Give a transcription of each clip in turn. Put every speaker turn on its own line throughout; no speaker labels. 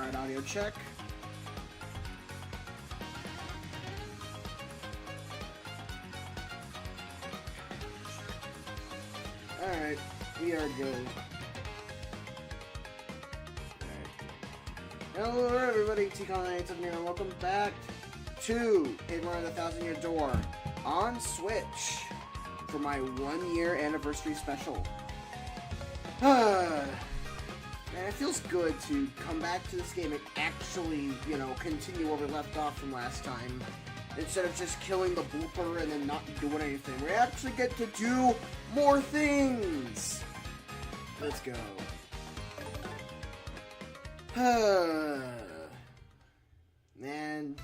Alright, audio check. Alright, we are good. Hello everybody, T-Con987 here, and welcome back to Pokemon the Thousand Year Door on Switch for my 1 year anniversary special. Man, it feels good to come back to this game and actually, you know, continue where we left off from last time. Instead of just killing the blooper and then not doing anything. We actually get to do more things! Let's go. Man.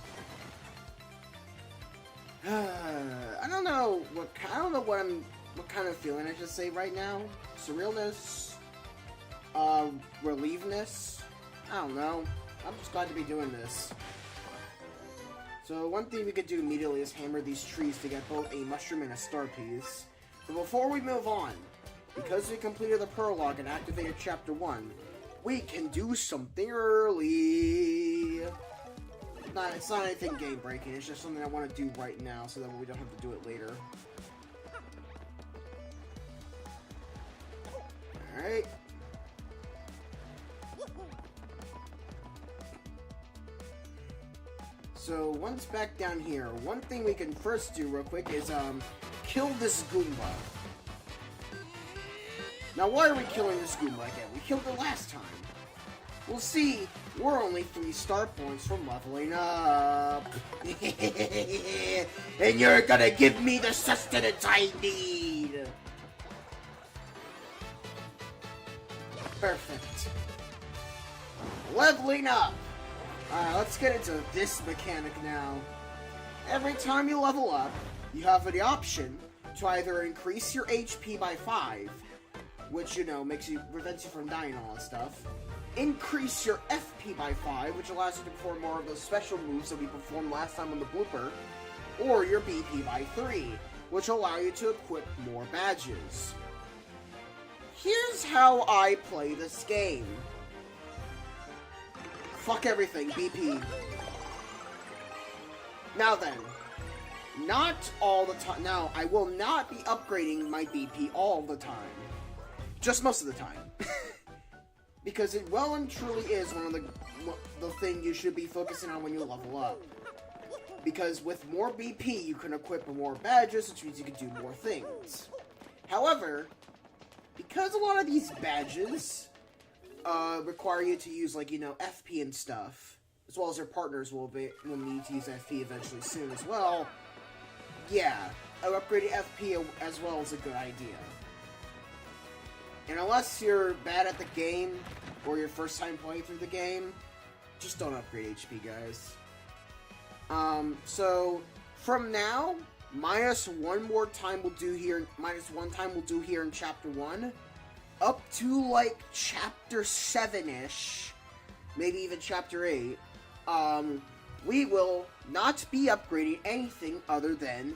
I don't know what kind of feeling I should say right now. Surrealness, relievedness. I don't know. I'm just glad to be doing this. So one thing we could do immediately is hammer these trees to get both a mushroom and a star piece. But before we move on, because we completed the prologue and activated Chapter 1, we can do something early. It's not anything game-breaking, it's just something I want to do right now so that we don't have to do it later. Alright. So, once back down here, one thing we can first do real quick is, kill this Goomba. Now, why are we killing this Goomba again? We killed it last time. We'll see, we're only 3 star points from leveling up. And you're gonna give me the sustenance I need. Perfect. Leveling up. Alright, let's get into this mechanic now. Every time you level up, you have the option to either increase your HP by 5, which, you know, prevents you from dying and all that stuff. Increase your FP by 5, which allows you to perform more of those special moves that we performed last time on the blooper. Or your BP by 3, which allow you to equip more badges. Here's how I play this game. Fuck everything, BP. Now then, not all the time. Now, I will not be upgrading my BP all the time. Just most of the time. Because it well and truly is one of the thing you should be focusing on when you level up. Because with more BP, you can equip more badges, which means you can do more things. However, because a lot of these badges require you to use, like, you know, FP and stuff, as well as your partners will need to use FP eventually soon as well, yeah, upgrading FP as well is a good idea. And unless you're bad at the game, or your first time playing through the game, just don't upgrade HP, guys. So, from now, minus one time we'll do here in Chapter 1, up to, like, Chapter 7-ish, maybe even Chapter 8, we will not be upgrading anything other than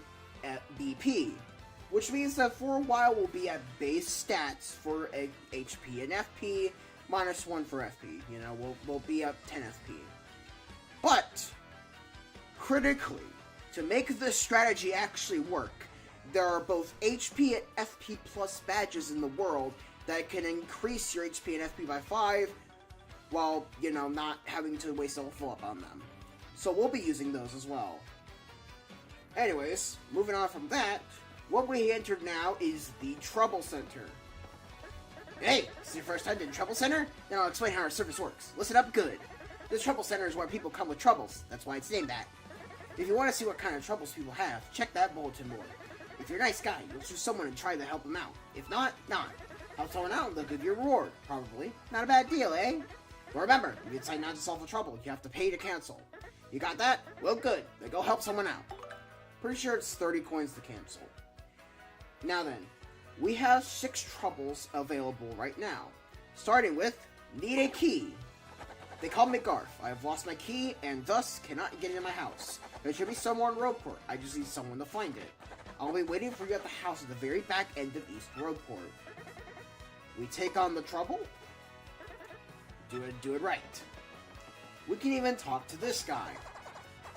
BP. Which means that for a while we'll be at base stats for HP and FP, minus 1 for FP. You know, we'll be at 10 FP. But, critically, to make this strategy actually work, there are both HP and FP plus badges in the world that can increase your HP and FP by 5, while, you know, not having to waste a level up on them. So we'll be using those as well. Anyways, moving on from that, what we entered now is the Trouble Center. Hey, this is your first time in the Trouble Center? Then I'll explain how our service works. Listen up good. The Trouble Center is where people come with troubles. That's why it's named that. If you want to see what kind of troubles people have, check that bulletin board. If you're a nice guy, you'll choose someone and try to help them out. If not, not. Help someone out, they'll give you a reward. Probably. Not a bad deal, eh? But remember, if you decide not to solve the trouble, you have to pay to cancel. You got that? Well, good. Then go help someone out. Pretty sure it's 30 coins to cancel. Now then, we have 6 troubles available right now. Starting with, need a key. They call me Garth. I have lost my key and thus cannot get into my house. There should be somewhere in Roadport. I just need someone to find it. I'll be waiting for you at the house at the very back end of East Roadport. We take on the trouble. Do it right. We can even talk to this guy.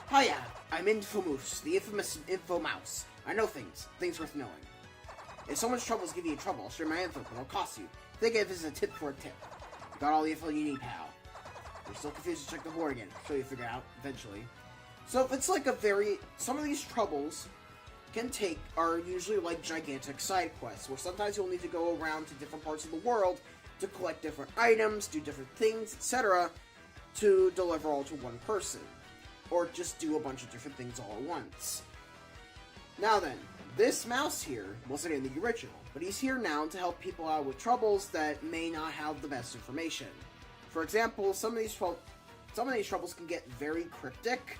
Hiya, I'm Infomoose, the infamous Infomouse. I know things worth knowing. If someone's troubles give you trouble, I'll share my info, but it'll cost you. Think of it as a tip for a tip. Got all the info you need, pal. If you're still confused, check the board again. I'm sure you'll figure it out eventually. So if it's like some of these troubles are usually like gigantic side quests, where sometimes you'll need to go around to different parts of the world to collect different items, do different things, etc., to deliver all to one person. Or just do a bunch of different things all at once. Now then, this mouse here wasn't in the original, but he's here now to help people out with troubles that may not have the best information. For example, some of these troubles can get very cryptic,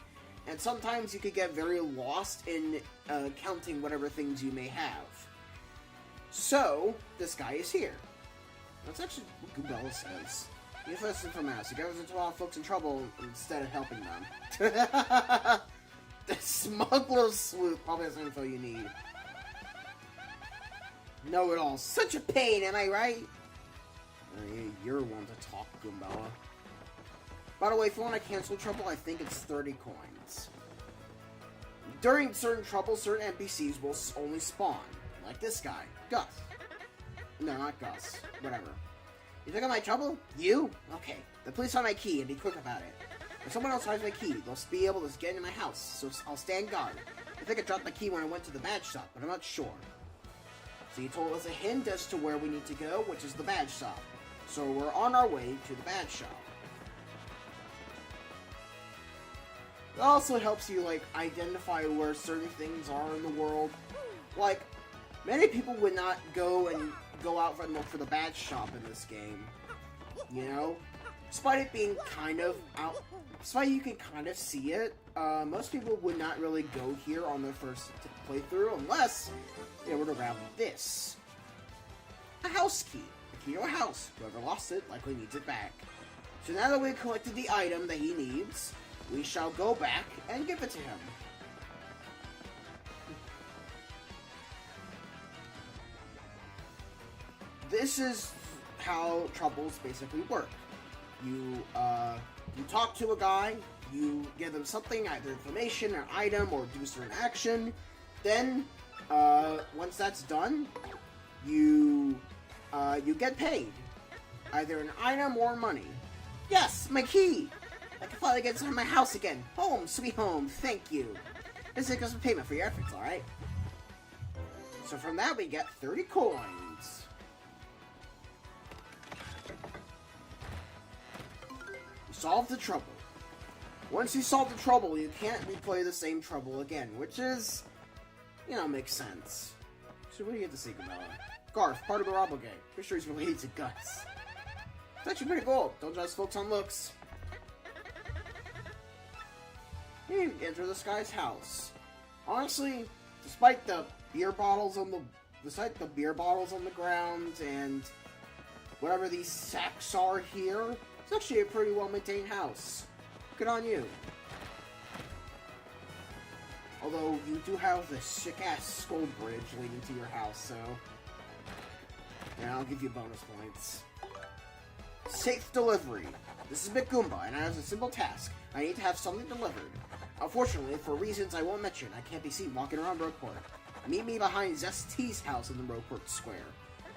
and sometimes you could get very lost in counting whatever things you may have. So, this guy is here. That's actually what Goombella says. You listen from us. You goes into a lot of folks in trouble instead of helping them. The smuggler sleuth probably has the info you need. Know it all. Such a pain, am I right? You're one to talk, Goombella. By the way, if you want to cancel trouble, I think it's 30 coins. During certain troubles, certain NPCs will only spawn. Like this guy. Gus. No, not Gus. Whatever. You think of my trouble? You? Okay. The police find my key and be quick about it. If someone else finds my key, they'll be able to get into my house, so I'll stand guard. I think I dropped my key when I went to the badge shop, but I'm not sure. So you told us a hint as to where we need to go, which is the badge shop. So we're on our way to the badge shop. It also helps you, like, identify where certain things are in the world. Like, many people would not go out and look for the badge shop in this game. You know? Despite it being kind of out... Despite you can kind of see it, most people would not really go here on their first playthrough unless they were to grab this. A house key. A key to a house. Whoever lost it likely needs it back. So now that we've collected the item that he needs, we shall go back and give it to him. This is how troubles basically work. You talk to a guy, you give them something, either information, an item, or do a certain action. Then, once that's done, you get paid. Either an item or money. Yes, my key! I can finally get inside my house again. Home, sweet home, thank you. This is some payment for your efforts, alright? So from that we get 30 coins. Solve the trouble. Once you solve the trouble, you can't replay the same trouble again, which is, you know, makes sense. So what do you get to see, Gamela? Garth, part of the Robbo gang. Pretty sure he's related to Gus. It's actually pretty cool. Don't judge folks on looks. You enter this guy's house. Honestly, despite the beer bottles on the ground and whatever these sacks are here, it's actually a pretty well-maintained house. Good on you. Although, you do have this sick-ass skull bridge leading to your house, so... yeah, I'll give you bonus points. Safe delivery. This is McGoomba, and I have a simple task. I need to have something delivered. Unfortunately, for reasons I won't mention, I can't be seen walking around Rogueport. Meet me behind Zesty's house in the Rogueport Square.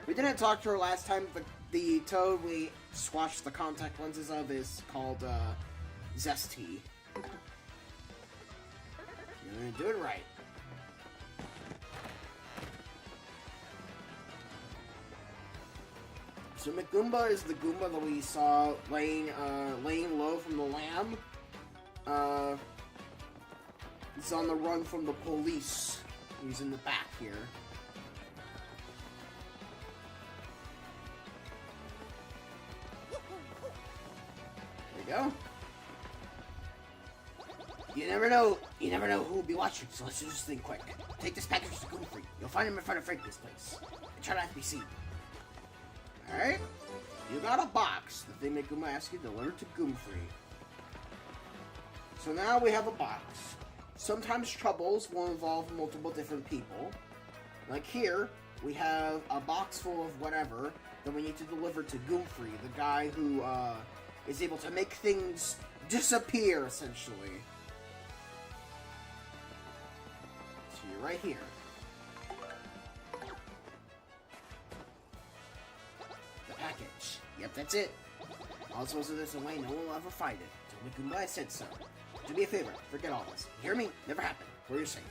We didn't talk to her last time, but the toad we squashed the contact lenses of is called, Zesty. You're gonna do it right. So McGoomba is the Goomba that we saw laying low from the lamb. He's on the run from the police. He's in the back here. There you go. You never know who will be watching, so let's do this thing quick. Take this package to Goomfree. You'll find him in front of Franklin's place. And try not to be seen. Alright? You got a box. The thing that Goomba asked you to deliver to Goomfree. So now we have a box. Sometimes troubles will involve multiple different people. Like here, we have a box full of whatever that we need to deliver to Goomfree, the guy who is able to make things disappear, essentially. So you're right here. The package. Yep, that's it. Also, so there's a way no one will ever find it. Tell me Goomba I said so. Do me a favor, forget all this. You hear me? Never happened. For your sake.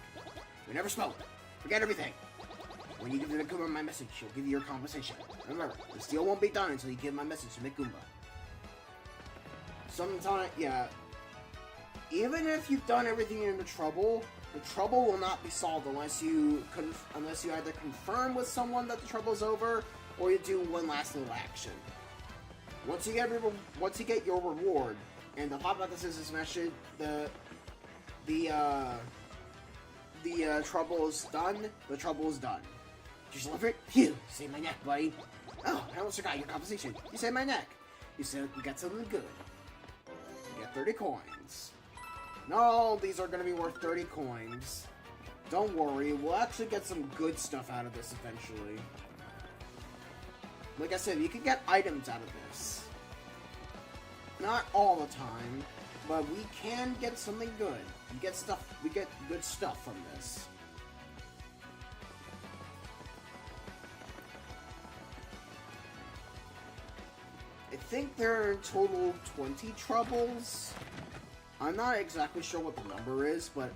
We never spoke. Forget everything. When you give the Goomba my message, she'll give you your compensation. Remember, the deal won't be done until you give my message to Goomba. Sometimes, yeah. Even if you've done everything in the trouble will not be solved unless you either confirm with someone that the trouble's over, or you do one last little action. Once you get your reward, and the pop out that says this message, the trouble is done. The trouble is done. Did you deliver it? Phew! Saved my neck, buddy. Oh, I almost forgot your compensation. You saved my neck. You said you got something good. You get 30 coins. Not all of these are going to be worth 30 coins. Don't worry, we'll actually get some good stuff out of this eventually. Like I said, you can get items out of this. Not all the time, but we can get something good. We get good stuff from this. I think there are in total 20 troubles. I'm not exactly sure what the number is, but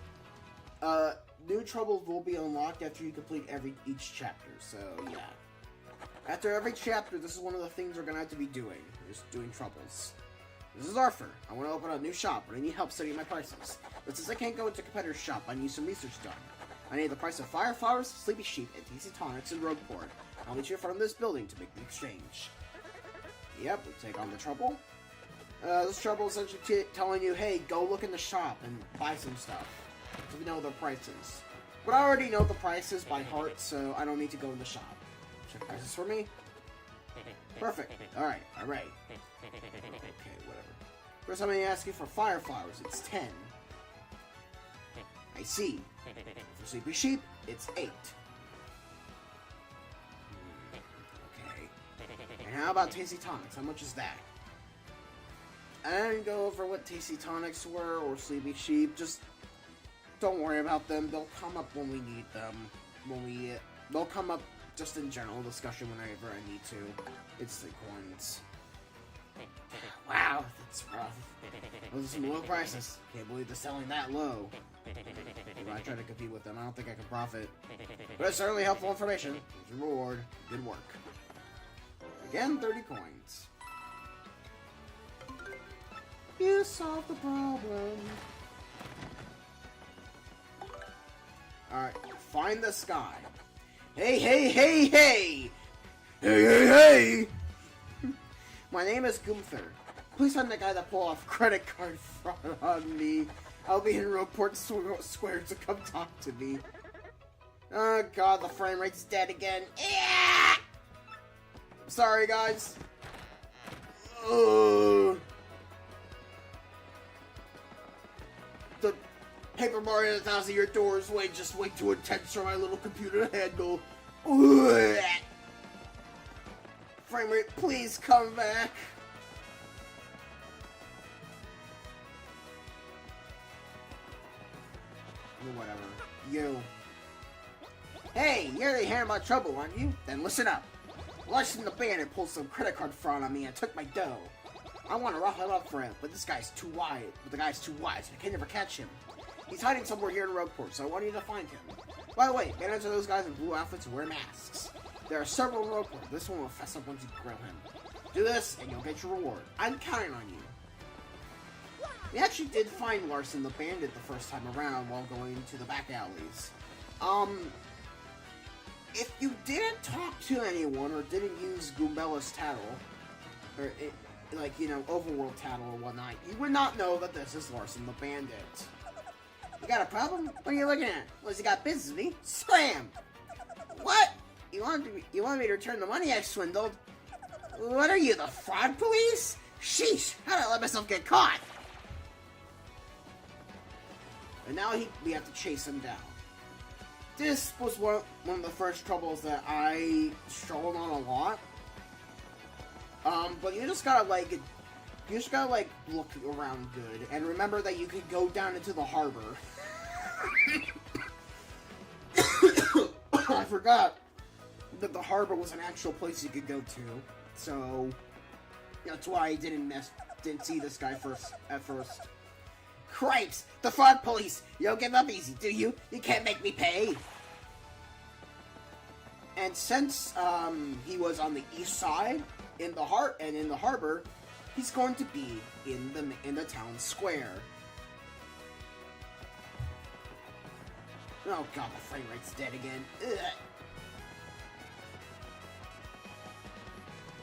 new troubles will be unlocked after you complete each chapter, so yeah. After every chapter, this is one of the things we're gonna have to be doing, is doing troubles. This is Arthur. I want to open a new shop, but I need help setting my prices. But since I can't go into a competitor's shop, I need some research done. I need the price of fire flowers, sleepy sheep, and tasty tonics in Rogueport. I'll meet you in front of this building to make the exchange. Yep, we'll take on the trouble. This trouble is essentially telling you, hey, go look in the shop and buy some stuff. So we know the prices. But I already know the prices by heart, so I don't need to go in the shop. Check prices for me. Perfect. Alright. Okay, whatever. First time I ask you for fire flowers, it's 10. I see. For sleepy sheep, it's 8. Okay. And how about tasty tonics? How much is that? I didn't go over what tasty tonics were or sleepy sheep. Just don't worry about them. They'll come up when we need them. They'll come up just in general discussion whenever I need to. It's the coins. Wow, that's rough. Those are some low prices. Can't believe they're selling that low. If I try to compete with them, I don't think I can profit. But it's certainly helpful information. Here's your reward. Good work. Again, 30 coins. You solved the problem. Alright, find this guy. Hey! Hey! My name is Gunther. Please find the guy that pulled off credit card fraud on me. I'll be in Rogueport Square to come talk to me. Oh god, the frame rate's dead again. Yeah! Sorry, guys. The Paper Mario 1,000 Year Door is just way too intense for my little computer to handle. Frame rate, please come back. Whatever. You. Hey, you already hearing about trouble, aren't you? Then listen up. Larson the bandit pulled some credit card fraud on me and took my dough. I want to rough him up for it, but the guy's too wise. I can never catch him. He's hiding somewhere here in Rogueport, so I want you to find him. By the way, bandits are those guys in blue outfits who wear masks. There are several in Rogueport. This one will fess up once you grill him. Do this, and you'll get your reward. I'm counting on you. We actually did find Larson the bandit the first time around while going to the back alleys. If you didn't talk to anyone or didn't use Goombella's tattle, or overworld tattle or whatnot, you would not know that this is Larson the bandit. You got a problem? What are you looking at? Well, he got business with me. Scram! What? You want me to return the money I swindled? What are you, the fraud police? Sheesh! How did I let myself get caught? And now we have to chase him down. This was one of the first troubles that I struggled on a lot. But you just gotta You just gotta, like, look around good. And remember that you can go down into the harbor. I forgot that the harbor was an actual place you could go to. So, that's why I didn't see this guy at first. Cripes! The fraud police! You don't give up easy, do you? You can't make me pay! And since he was on the east side, in the harbor, he's going to be in the town square. Oh god, the frame rate's dead again. Ugh.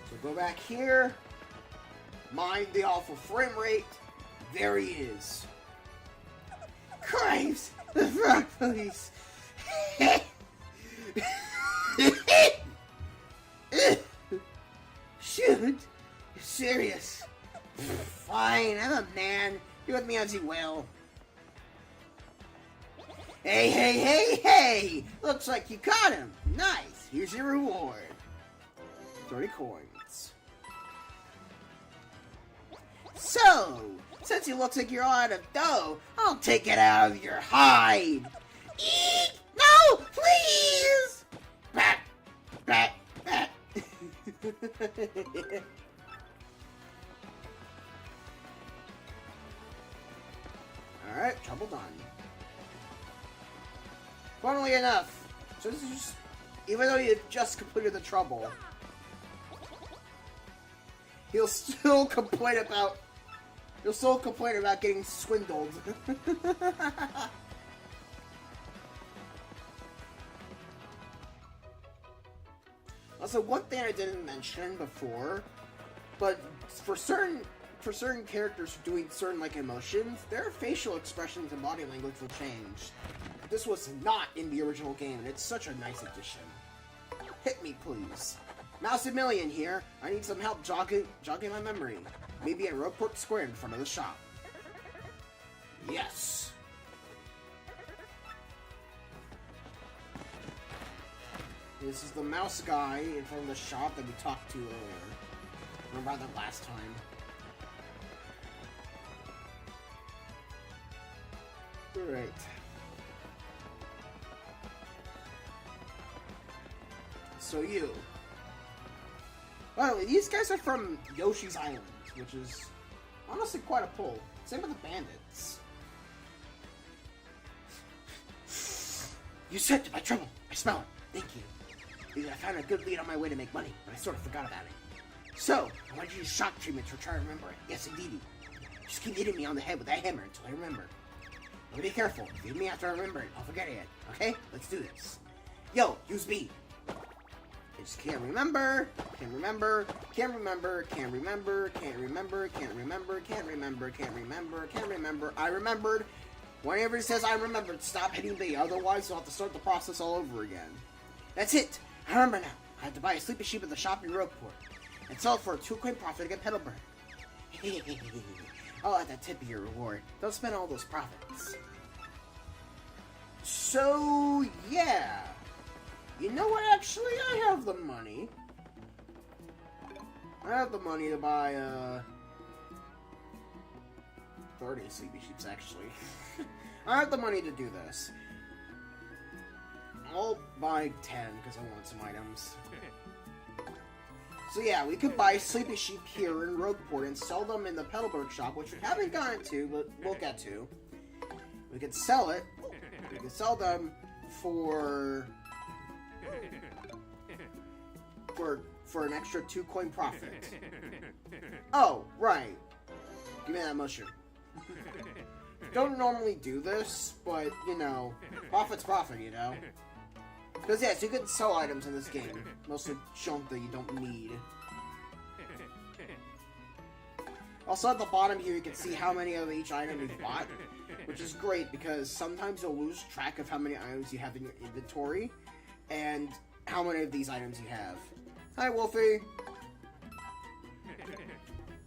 So go back here. Mind the awful frame rate. There he is. Crimes! The fraud police! Shoot! You're serious? Fine, I'm a man. Do with me as you will. Hey, hey, hey, hey! Looks like you caught him. Nice. Here's your reward. 30 coins. So, since it looks like you're all out of dough, I'll take it out of your hide. Eek! No! Please! Bat! Bat! Bat! Alright, trouble done. Funnily enough, so this is just, even though you just completed the trouble, he'll still complain about getting swindled. Also, one thing I didn't mention before, but for certain characters doing certain like emotions, their facial expressions and body language will change. This was not in the original game, and it's such a nice addition. Hit me, please. Mouse-a-Million here. I need some help jogging my memory. Maybe at Roadport Square in front of the shop. Yes. This is the mouse guy in front of the shop that we talked to earlier. Or rather, last time. Alright. So you. By the way, these guys are from Yoshi's Island, which is honestly quite a pull. Same with the bandits. You said my trouble. I smell it. Thank you. I found a good lead on my way to make money, but I sort of forgot about it. So, I want you to use shock treatment to try to remember it. Yes, indeed. Just keep hitting me on the head with that hammer until I remember. But be careful. If you hit me after I remember it, I'll forget it. Okay? Let's do this. Yo, use me. I just can't remember. Can't remember. Can't remember. Can't remember. Can't remember. Can't remember. Can't remember. Can't remember. Can't remember. I remembered. Whenever it says I remembered, stop hitting B. Otherwise, you'll have to start the process all over again. That's it. I remember now. I have to buy a sleepy sheep at the shop in Roadport and sell it for a 2-coin profit to get Petalburg. I'll add that tip of your reward. Don't spend all those profits. So, yeah. You know what, actually? I have the money. I have the money to buy, 30 sleepy sheeps, actually. I have the money to do this. I'll buy 10, because I want some items. So yeah, we could buy sleepy sheep here in Roadport and sell them in the Petalburg shop, which we haven't gotten to, but we'll get to. We could sell it. We could sell them for an extra 2-coin profit. Oh, right. Give me that mushroom. Don't normally do this, but, you know, profit's profit, you know? Because, yes, you can sell items in this game. Mostly junk that you don't need. Also, at the bottom here, you can see how many of each item you've bought. Which is great, because sometimes you'll lose track of how many items you have in your inventory. And how many of these items you have. Hi, Wolfie!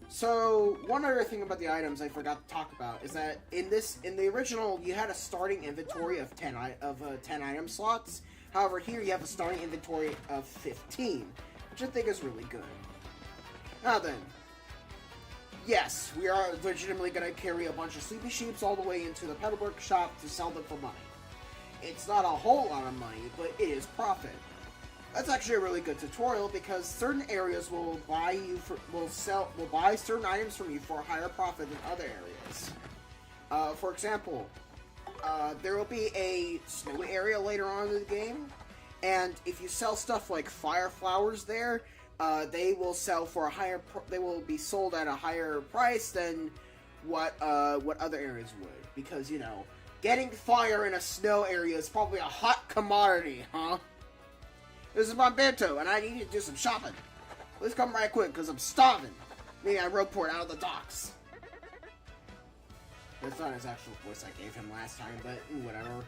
So, one other thing about the items I forgot to talk about is that in the original, you had a starting inventory of 10 item slots. However, here you have a starting inventory of 15, which I think is really good. Now then, yes, we are legitimately going to carry a bunch of sleepy sheeps all the way into the Petalburg shop to sell them for money. It's not a whole lot of money, but it is profit. That's actually a really good tutorial because certain areas will buy certain items from you for a higher profit than other areas. For example, there will be a snowy area later on in the game, and if you sell stuff like fire flowers there, they will sell for a higher. They will be sold at a higher price than what other areas would, because you know, getting fire in a snow area is probably a hot commodity, huh? This is Bomberto, and I need to do some shopping. Please come right quick, because I'm starving. Maybe I report out of the docks. That's not his actual voice I gave him last time, but whatever.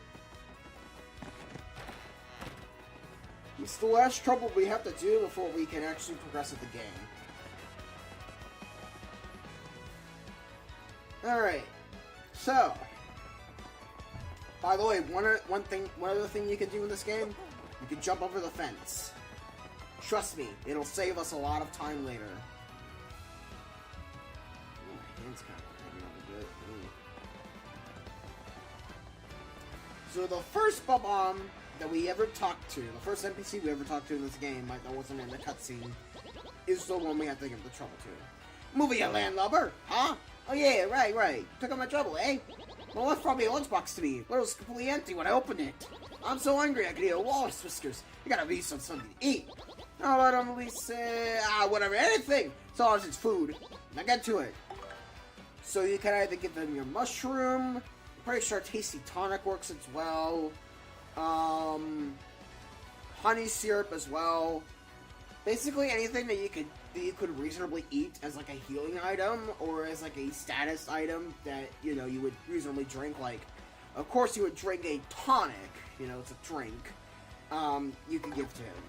It's the last trouble we have to do before we can actually progress with the game. Alright. So. By the way, one other thing you can do in this game, you can jump over the fence. Trust me, it'll save us a lot of time later. Ooh, my hand's kind of hanging up a bit. Ooh. So the first Bob-omb that we ever talked to, the first NPC we ever talked to in this game, like that wasn't in the cutscene, is the one we had to give the trouble to. Move it, landlubber! Huh? Oh yeah, right. Took out my trouble, eh? Well, that's probably a lunchbox to me, but it was completely empty when I opened it. I'm so hungry I could eat a walrus whiskers. You gotta be something to eat. How about at least say, whatever, anything, as long as it's food. Now get to it. So you can either give them your mushroom, I'm pretty sure tasty tonic works as well, honey syrup as well. Basically anything that you could reasonably eat as like a healing item or as like a status item that, you know, you would reasonably drink. Like, of course you would drink a tonic, you know, it's a drink, you can give to him.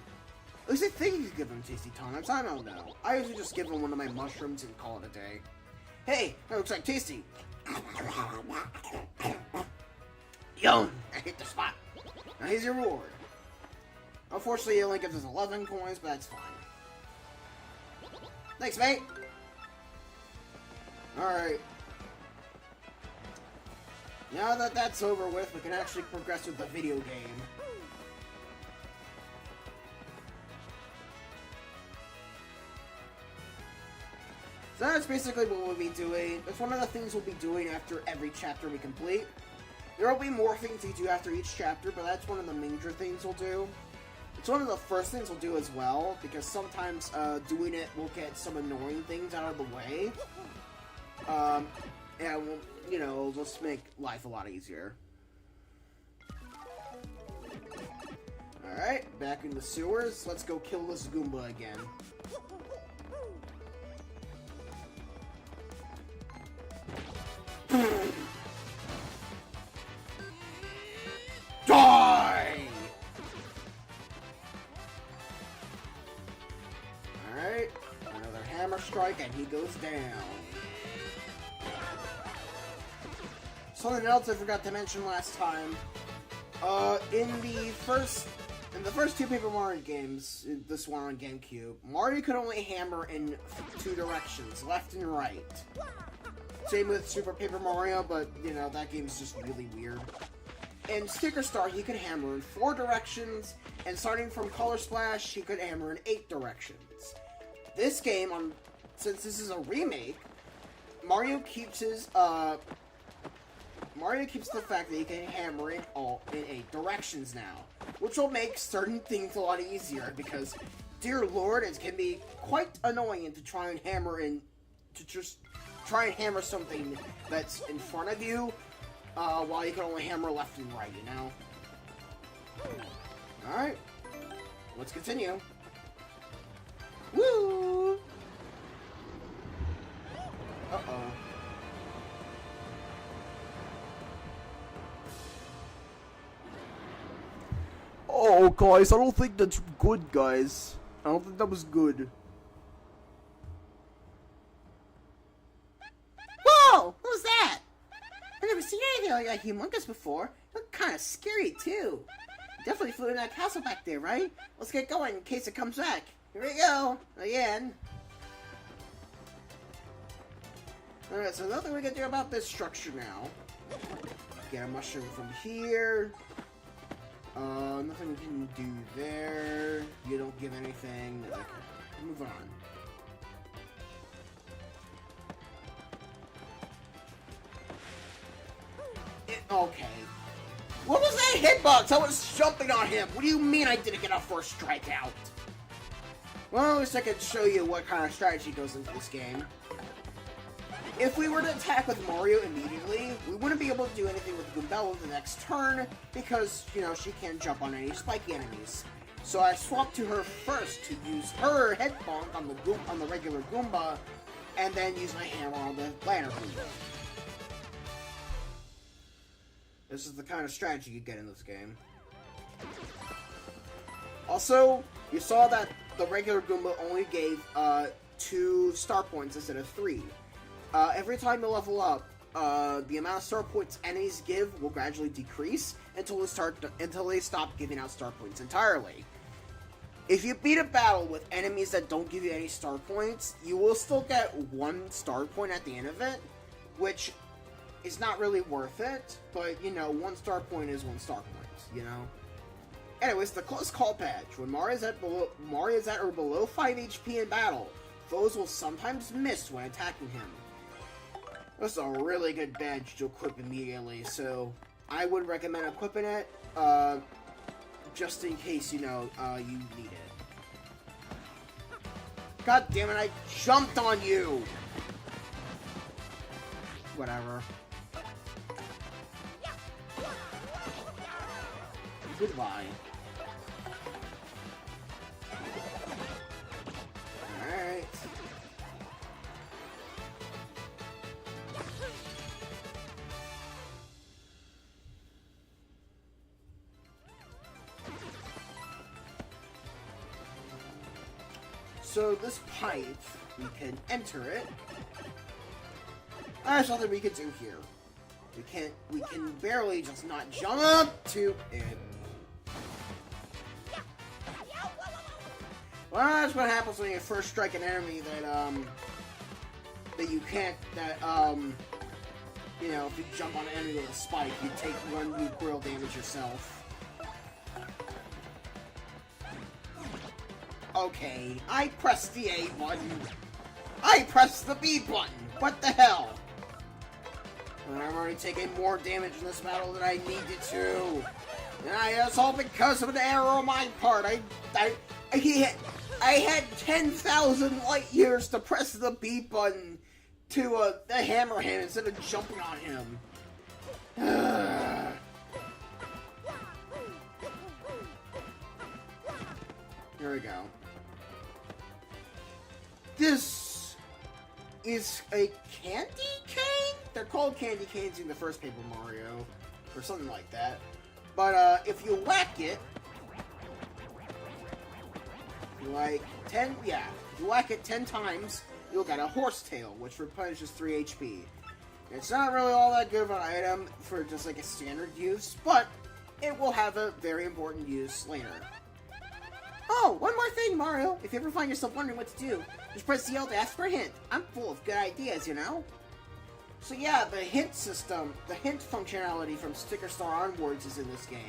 At least I think you could give him tasty tonics, I don't know. I usually just give him one of my mushrooms and call it a day. Hey, that looks like tasty. Yo, I hit the spot. Now here's your reward. Unfortunately, it only gives us 11 coins, but that's fine. Thanks, mate. Alright. Now that that's over with, we can actually progress with the video game. So that's basically what we'll be doing. That's one of the things we'll be doing after every chapter we complete. There will be more things to do after each chapter, but that's one of the major things we'll do. It's one of the first things we'll do as well, because sometimes doing it will get some annoying things out of the way. And we'll, you know, just make life a lot easier. Alright, back in the sewers. Let's go kill this Goomba again. Die! Alright, another hammer strike and he goes down. Something else I forgot to mention last time. In the first two Paper Mario games, this one on GameCube, Mario could only hammer in two directions, left and right. Same with Super Paper Mario, but, you know, that game's just really weird. In Sticker Star, he could hammer in 4 directions, and starting from Color Splash, he could hammer in 8 directions. This game, since this is a remake, Mario keeps the fact that he can hammer in 8 directions now, which will make certain things a lot easier, because, dear lord, it can be quite annoying to try and hammer something that's in front of you, while you can only hammer left and right, you know? Alright, let's continue. Woo! Uh-oh. Oh, guys, I don't think that's good, guys. I don't think that was good. Whoa! Who's that? I've never seen anything like that humongous before. It looked kind of scary, too. You definitely flew in that castle back there, right? Let's get going in case it comes back. Here we go. Again. Alright, so nothing we can do about this structure now. Get a mushroom from here. Nothing we can do there. You don't give anything. Okay, move on. Okay. What was that hitbox? I was jumping on him. What do you mean I didn't get a first strikeout? Well, at least I could show you what kind of strategy goes into this game. If we were to attack with Mario immediately, we wouldn't be able to do anything with Goombella the next turn because, you know, she can't jump on any spiky enemies. So I swapped to her first to use her head bonk on the regular Goomba, and then use my hammer on the ladder Goomba. This is the kind of strategy you get in this game. Also, you saw that the regular Goomba only gave 2 star points instead of 3. Every time you level up, the amount of star points enemies give will gradually decrease until they stop giving out star points entirely. If you beat a battle with enemies that don't give you any star points, you will still get 1 star point at the end of it, which is not really worth it, but, you know, 1 star point is 1 star point, you know? Anyways, the close call patch. When Mario is at or below 5 HP in battle, foes will sometimes miss when attacking him. This is a really good badge to equip immediately, so I would recommend equipping it, just in case, you know, you need it. God damn it, I jumped on you! Whatever. Goodbye. Alright. So this pipe, we can enter it. There's nothing we can do here. We can barely just not jump to it. Well, that's what happens when you first strike an enemy that you can't, you know, if you jump on an enemy with a spike, you take 1 recoil damage yourself. Okay, I pressed the A button. I pressed the B button. What the hell? And I'm already taking more damage in this battle than I needed to. And it's all because of an error on my part. I had 10,000 light years to press the B button to hammer him instead of jumping on him. Here we go. This is a candy cane? They're called candy canes in the first Paper Mario, or something like that. But if you whack it, like 10, yeah, if you whack it 10 times, you'll get a horsetail, which replenishes 3 HP. It's not really all that good of an item for just like a standard use, but it will have a very important use later. Oh, one more thing, Mario. If you ever find yourself wondering what to do, just press the L to ask for a hint. I'm full of good ideas, you know? So yeah, the hint system, the hint functionality from Sticker Star onwards is in this game.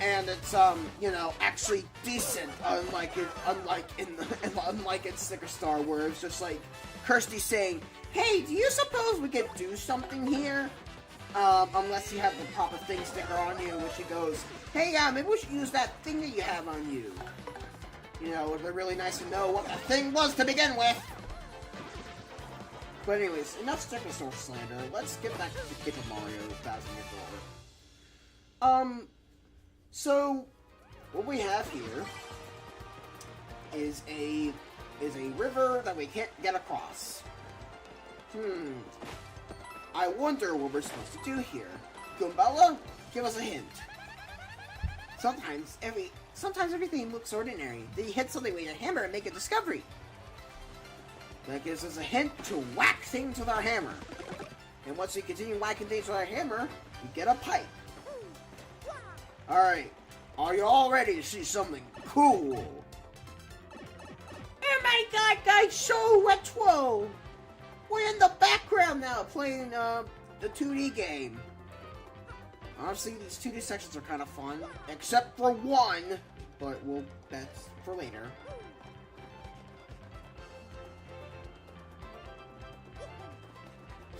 And it's, you know, actually decent, unlike in Sticker Star, where it's just like Kirsty saying, "Hey, do you suppose we could do something here?" Unless you have the proper thing sticker on you, which he goes, "Hey, maybe we should use that thing that you have on you." You know, it would be really nice to know what the thing was to begin with. But anyways, enough Sticker Star slander. Let's get back to the Paper Mario 1000-Year Door. So what we have here is a river that we can't get across. I wonder what we're supposed to do here. Goombella, give us a hint. Sometimes everything looks ordinary. Then you hit something with your hammer and make a discovery. That gives us a hint to whack things with our hammer. And once we continue whacking things with our hammer, we get a pipe. Alright, are you all ready to see something cool? Oh my god, guys, so retro! We're in the background now, playing the 2D game. Honestly, these 2D sections are kind of fun, except for one, but that's for later.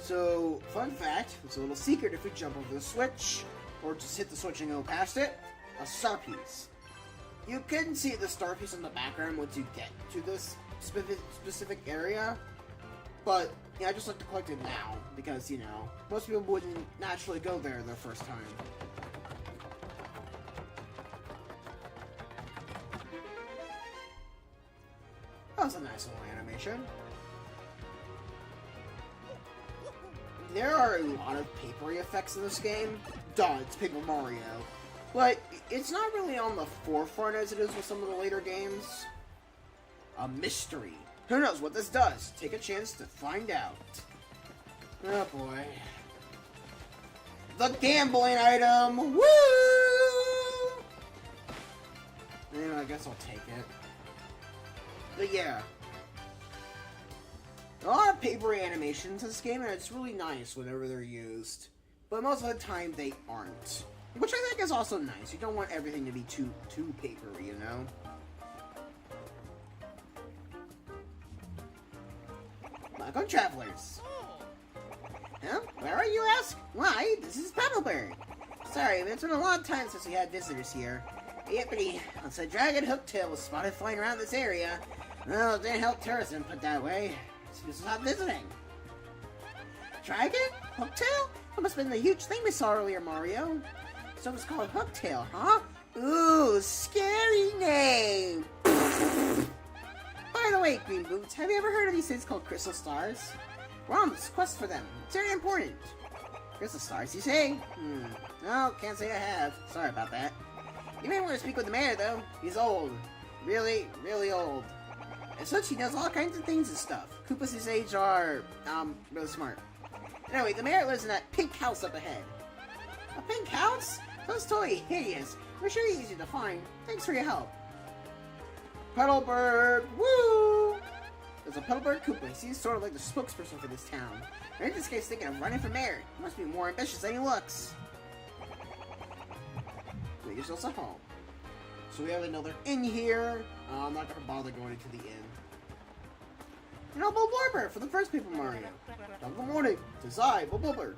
So, fun fact, it's a little secret if we jump over the switch, or just hit the switch and go past it, a star piece. You can see the star piece in the background once you get to this specific area, but yeah, I just like to collect it now, because, you know, most people wouldn't naturally go there their first time. That was a nice little animation. There are a lot of papery effects in this game. Duh, it's Paper Mario. But it's not really on the forefront as it is with some of the later games. A mystery. Who knows what this does? Take a chance to find out. Oh boy. The gambling item! Woo! Yeah, I guess I'll take it. But yeah. A lot of papery animations in this game, and it's really nice whenever they're used. But most of the time, they aren't. Which I think is also nice. You don't want everything to be too papery, you know? Welcome, travelers. Huh? Where are you, ask? Why, this is Pebbleberry. Sorry, but it's been a long time since we had visitors here. Yippity, once a dragon hooktail was spotted flying around this area. Well, it didn't help tourism, put that way. So just stop visiting. Dragon? Hooktail? That must have been the huge thing we saw earlier, Mario. So it's called Hooktail, huh? Ooh, scary name! By the way, Green Boots, have you ever heard of these things called crystal stars? We're on this quest for them. It's very important. Crystal stars, you say? No, can't say I have. Sorry about that. You may want to speak with the mayor, though. He's old. Really, really old. And such, he does all kinds of things and stuff. Koopas his age are, really smart. Anyway, the mayor lives in that pink house up ahead. A pink house? Sounds totally hideous. We're sure he's easy to find. Thanks for your help. Petalburg! Woo! There's a Petalburg Koopa. He seems sort of like the spokesperson for this town. Or in this case, thinking of running for mayor. He must be more ambitious than he looks. Make yourselves at home. So we have another inn here. I'm not gonna bother going into the inn. An elbow blurber for the first Paper Mario. Good morning. 'Tis I, Blubber.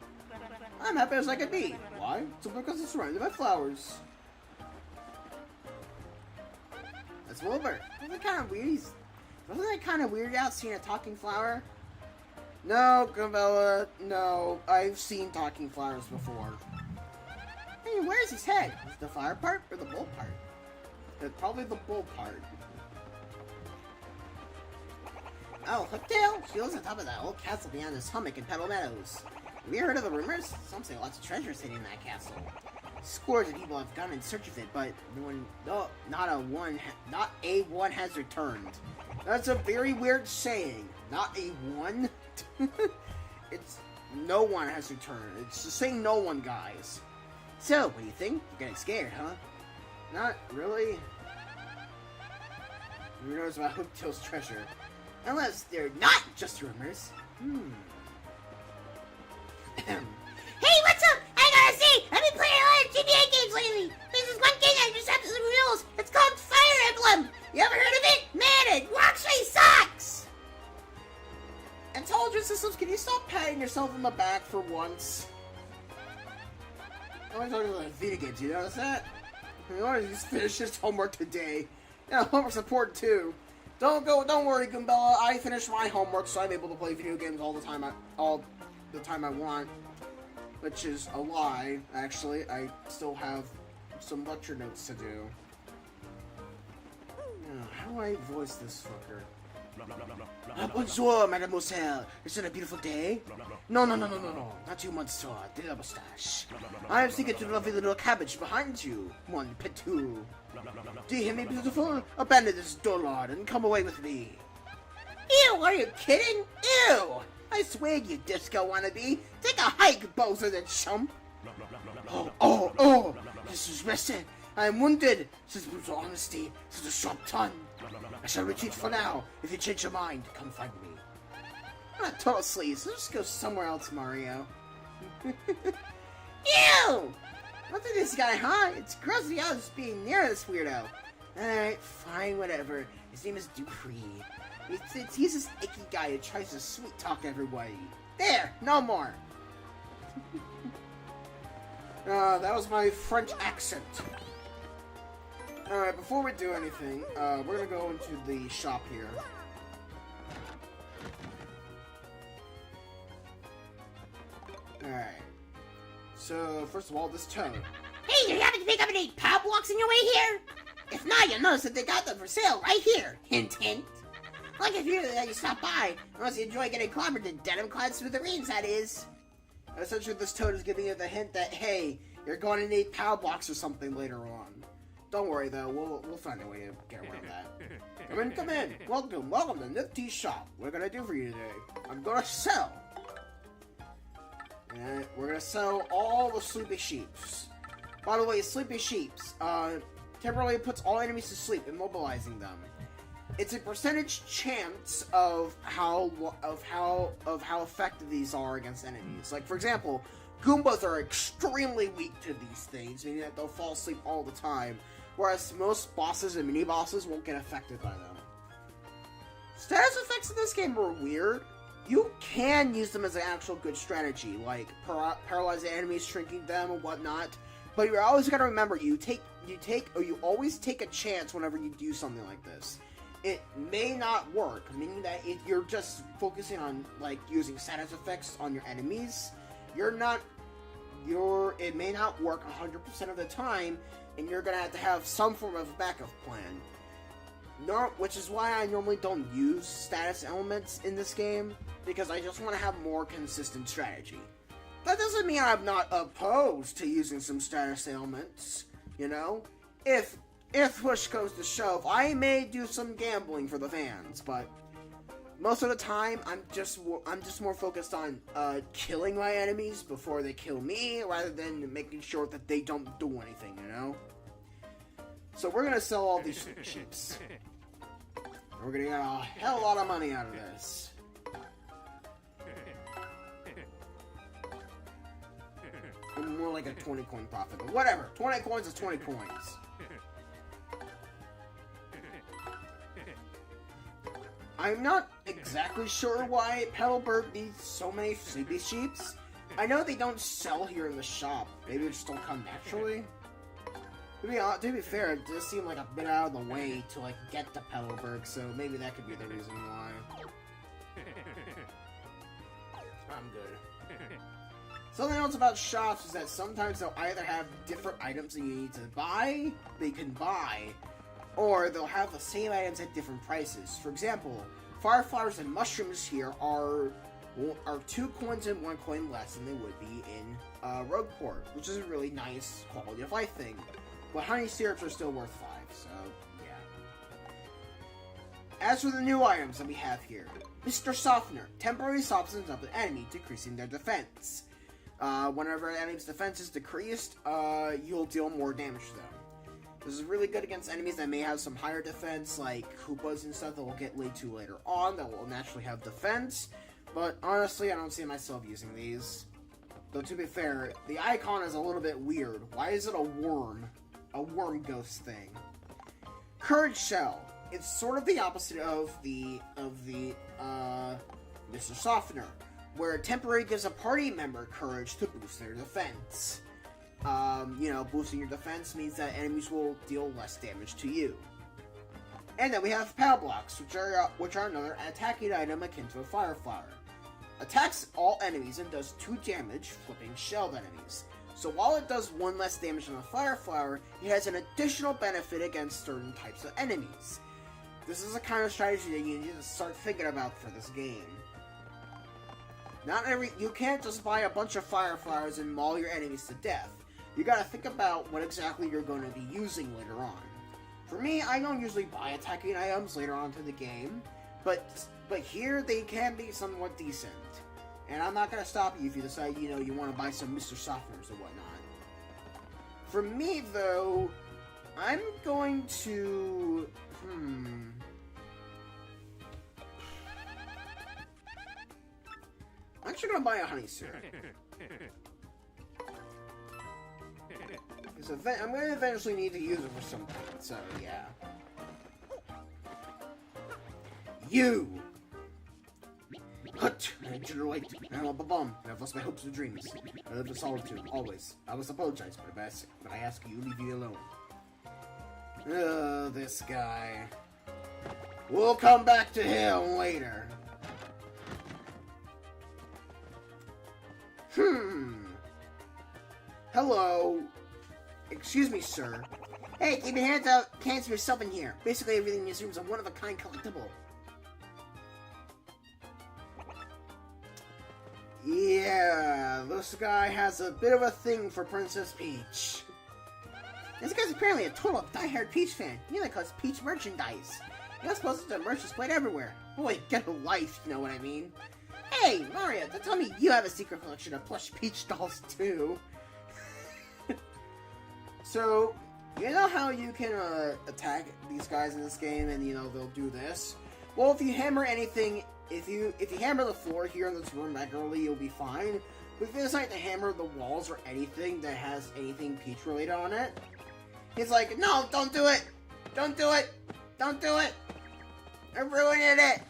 I'm happy as I can be. Why? Simply because it's surrounded by flowers. That's Blubber. Isn't that kind of weird? Wasn't that kind of weird out seeing a talking flower? No, Gabella. No, I've seen talking flowers before. Hey, where's his head? Is it the flower part or the bull part? Probably the bull part. Oh, Hooktail? She lives on top of that old castle beyond this hummock in Petal Meadows. Have you heard of the rumors? Some say lots of treasures hidden in that castle. Scores of people have gone in search of it, but not a one has returned. That's a very weird saying. Not a one? It's no one has returned. It's just saying no one, guys. So, what do you think? You're getting scared, huh? Not really. Who knows about Hooktail's treasure? Unless they're not just rumors.
Hey, what's up? I gotta say, I've been playing a lot of GBA games lately. There's this one game that just absolutely rules. It's called Fire Emblem. You ever heard of it? Man, it rocks my socks.
Intelligent Systems, can you stop patting yourself on the back for once? I'm only talking about video games, you notice that? I want to just finish this homework today. Yeah, homework's important too. Don't worry, Goombella. I finished my homework, so I'm able to play video games all the time I want. Which is a lie, actually. I still have some lecture notes to do. How do I voice this fucker? Bonjour, mademoiselle. Is it a beautiful day? No. Not you, monsieur, de la moustache. I am speaking to the lovely little cabbage behind you, mon petou. Do you hear me, beautiful? Abandon this dullard and come away with me.
Ew, are you kidding?
Ew! I swear, you disco wannabe. Take a hike, Bowser the chump. Oh, this is rested. I am wounded. Says brutal honesty, says a sharp tongue. I shall retreat for now. If you change your mind, come find me. Not total sleaze. Let's just go somewhere else, Mario.
Ew!
Look at this guy, huh? It's gross the odds being near this weirdo. Alright, fine, whatever. His name is Dupree. He's this icky guy who tries to sweet talk everybody. There, no more. That was my French accent. Alright, before we do anything, we're gonna go into the shop here. Alright. So, first of all, this toad.
Hey, do you happen to pick up any power blocks on your way here? If not, you'll notice that they got them for sale right here. Hint, hint. Like if you stop by, unless you enjoy getting clobbered in denim-clad smithereens, that is.
Essentially, this toad is giving you the hint that, hey, you're going to need power blocks or something later on. Don't worry, though. We'll find a way to get around that. Come in, come in. Welcome to Nifty's shop. What can I do for you today? I'm gonna sell. And we're gonna sell all the sleepy sheeps. By the way, sleepy sheeps temporarily puts all enemies to sleep, immobilizing them. It's a percentage chance of how effective these are against enemies. Like, for example, Goombas are extremely weak to these things, meaning that they'll fall asleep all the time, whereas most bosses and mini-bosses won't get affected by them. Status effects in this game are weird. You can use them as an actual good strategy, like paralyzing enemies, shrinking them, and whatnot. But you're always gotta remember, you always take a chance whenever you do something like this. It may not work, meaning that you're just focusing on like using status effects on your enemies. It may not work 100% of the time, and you're gonna have some form of a backup plan. Which is why I normally don't use status elements in this game, because I just want to have more consistent strategy. That doesn't mean I'm not opposed to using some status elements, you know? If push goes to shove, I may do some gambling for the fans, but most of the time, I'm just more focused on killing my enemies before they kill me, rather than making sure that they don't do anything, you know? So we're gonna sell all these sheeps. We're gonna get a hell of a lot of money out of this. More like a 20 coin profit, but whatever. 20 coins is 20 coins. I'm not exactly sure why Petalburg needs so many sleepy sheeps. I know they don't sell here in the shop. Maybe it just don't come naturally. To be fair, it does seem like a bit out of the way to like get to Petalburg, so maybe that could be the reason why. I'm good. Something else about shops is that sometimes they'll either have different items that you need to buy, or they'll have the same items at different prices. For example, fire flowers and mushrooms here are 2 coins and 1 coin less than they would be in Rogueport, which is a really nice quality of life thing. But honey syrups are still worth 5, so yeah. As for the new items that we have here, Mr. Softener temporarily softens up an enemy, decreasing their defense. Whenever an enemy's defense is decreased, you'll deal more damage to them. This is really good against enemies that may have some higher defense, like Koopas and stuff that we'll get laid to later on, that will naturally have defense. But honestly, I don't see myself using these. Though to be fair, the icon is a little bit weird. Why is it a worm? A worm ghost thing. Courage Shell. It's sort of the opposite of the Mr. Softener, where it temporarily gives a party member courage to boost their defense. Boosting your defense means that enemies will deal less damage to you. And then we have Power Blocks, which are another attacking item akin to a Fire Flower. Attacks all enemies and does 2 damage, flipping shelled enemies. So while it does 1 less damage than a Fire Flower, it has an additional benefit against certain types of enemies. This is the kind of strategy that you need to start thinking about for this game. You can't just buy a bunch of Fire Flowers and maul your enemies to death. You gotta think about what exactly you're going to be using later on. For me, I don't usually buy attacking items later on to the game, but here they can be somewhat decent. And I'm not gonna stop you if you decide, you want to buy some Mr. Softeners or whatnot. For me, though, I'm going to... actually gonna buy a honey syrup. Because I'm gonna eventually need to use it for something, so yeah. You! Hut! I need you to wait. I'm a bum. I've lost my hopes and dreams. I live in solitude, always. I must apologize, but I ask you, leave me alone. This guy. We'll come back to him later. Hello. Excuse me, sir. Hey, keep your hands out. Can't yourself in here. Basically, everything in this room is a one-of-a-kind collectible. Yeah, this guy has a bit of a thing for Princess Peach. This guy's apparently a total die-hard Peach fan. He like collects Peach merchandise. You're not supposed to have merch displayed everywhere. Boy, get a life, you know what I mean? Hey, Mario, don't tell me you have a secret collection of plush Peach dolls, too. So, you know how you can attack these guys in this game and, you know, they'll do this? Well, if you hammer anything, if you hammer the floor here in this room regularly, you'll be fine. But if you decide to hammer the walls or anything that has anything Peach related on it, he's like, no, don't do it! Don't do it! Don't do it! I'm ruining it!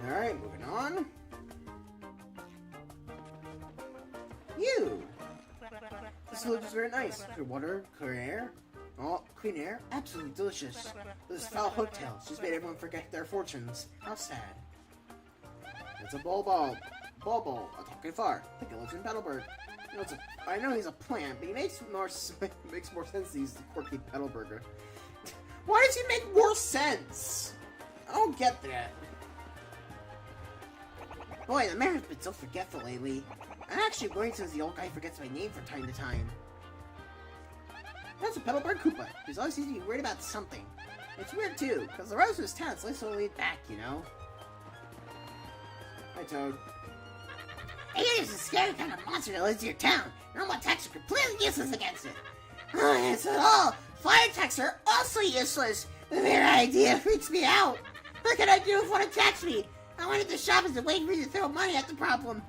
Alright, moving on. You! This village is very nice. Clear water, clear air. Oh, clean air? Absolutely delicious. This foul hotel. She's made everyone forget their fortunes. How sad. It's a Bulbul, a talking fart. I think it lives in Petalburg. You know, I know he's a plant, but he makes more sense he's the quirky Petalburger. Why does he make more sense? I don't get that. Boy, the mayor's been so forgetful lately. I'm actually worried since the old guy forgets my name from time to time. That's a Petalburg Koopa. He's always seems to be worried about something. It's weird too, because the rest of his town is so laid back, you know? Hi, Toad.
Hey, there's a scary kind of monster that lives in your town. Normal attacks are completely useless against it. Oh, that's at all. Fire attacks are also useless. The very idea freaks me out. What can I do if one attacks me? I went into shopping and waiting for you to throw money at the problem.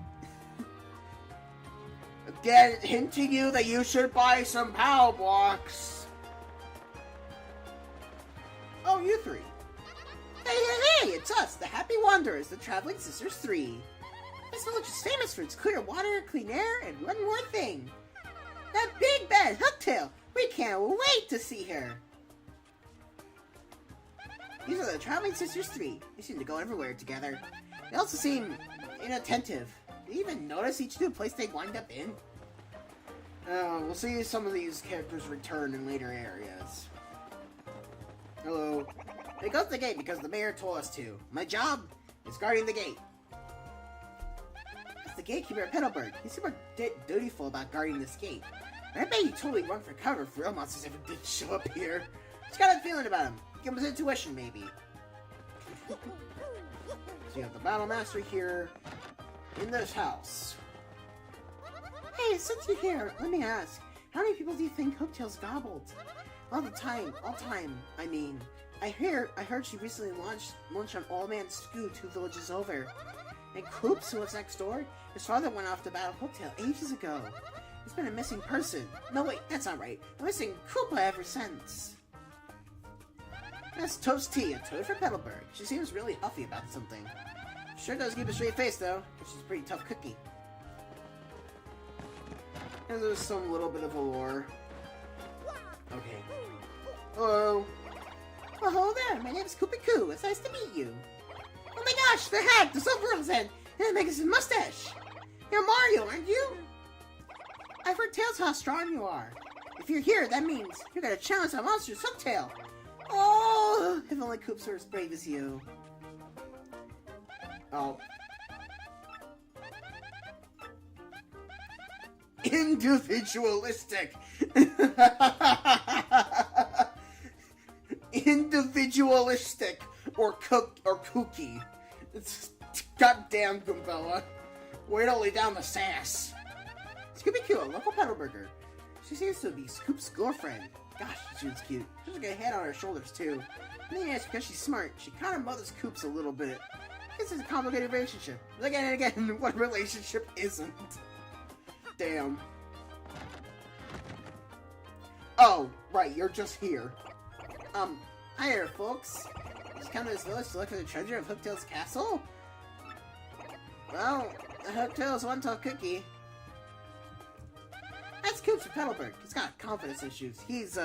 Again, hinting you that you should buy some power blocks. Oh, you three.
Hey,
It's us, the Happy Wanderers, the Traveling Sisters 3. This village is famous for its clear water, clean air, and one more thing. That big bad Hooktail. We can't wait to see her. These are the Traveling Sisters 3. They seem to go everywhere together. They also seem inattentive. Do you even notice each new place they wind up in? We'll see some of these characters return in later areas. Hello. They go to the gate because the mayor told us to. My job is guarding the gate. That's the gatekeeper at Petalburg. He's super dutiful about guarding this gate. I bet he'd totally run for cover if real monsters ever did show up here. Just got a feeling about him. Give him his intuition, maybe. So you have the Battle Master here in this house. Hey, since you're here, let me ask, how many people do you think Hooktail's gobbled? All time, I mean. I heard she recently launched on All Man Scoot 2 villages over. And Coops, who lives next door, his father went off to battle Hooktail ages ago. He's been a missing person. No, wait, that's not right. A missing Koopa ever since. That's Toast Tea, a toad for Petalburg. She seems really huffy about something. Sure does keep a straight face, though. She's a pretty tough cookie. And there's some little bit of a lore. Okay. Hello.
Well, hello there. My name is Koopa Koo. It's nice to meet you. Oh my gosh, the hat, the Silver's head, and the magazine mustache. You're Mario, aren't you? I've heard tales how strong you are. If you're here, that means you're gonna challenge a monster's Hooktail. Oh, if only Koops were as brave as you.
Oh. Individualistic. Individualistic or kooky. It's goddamn Goombella. Way to lay down the sass. Scooby-Coo, a local Petalburger. She seems to be Scoop's girlfriend. Gosh, she's cute. She's got a head on her shoulders, too. Maybe it's because she's smart. She kind of mothers Coops a little bit. This is a complicated relationship. Again and again, what relationship isn't? Damn. Oh, right, you're just here. Hi there, folks. Just come to this village to look for the treasure of Hooktail's castle? Well, Hooktail's one-tall cookie. That's Coops from Petalburg. He's got confidence issues. He's,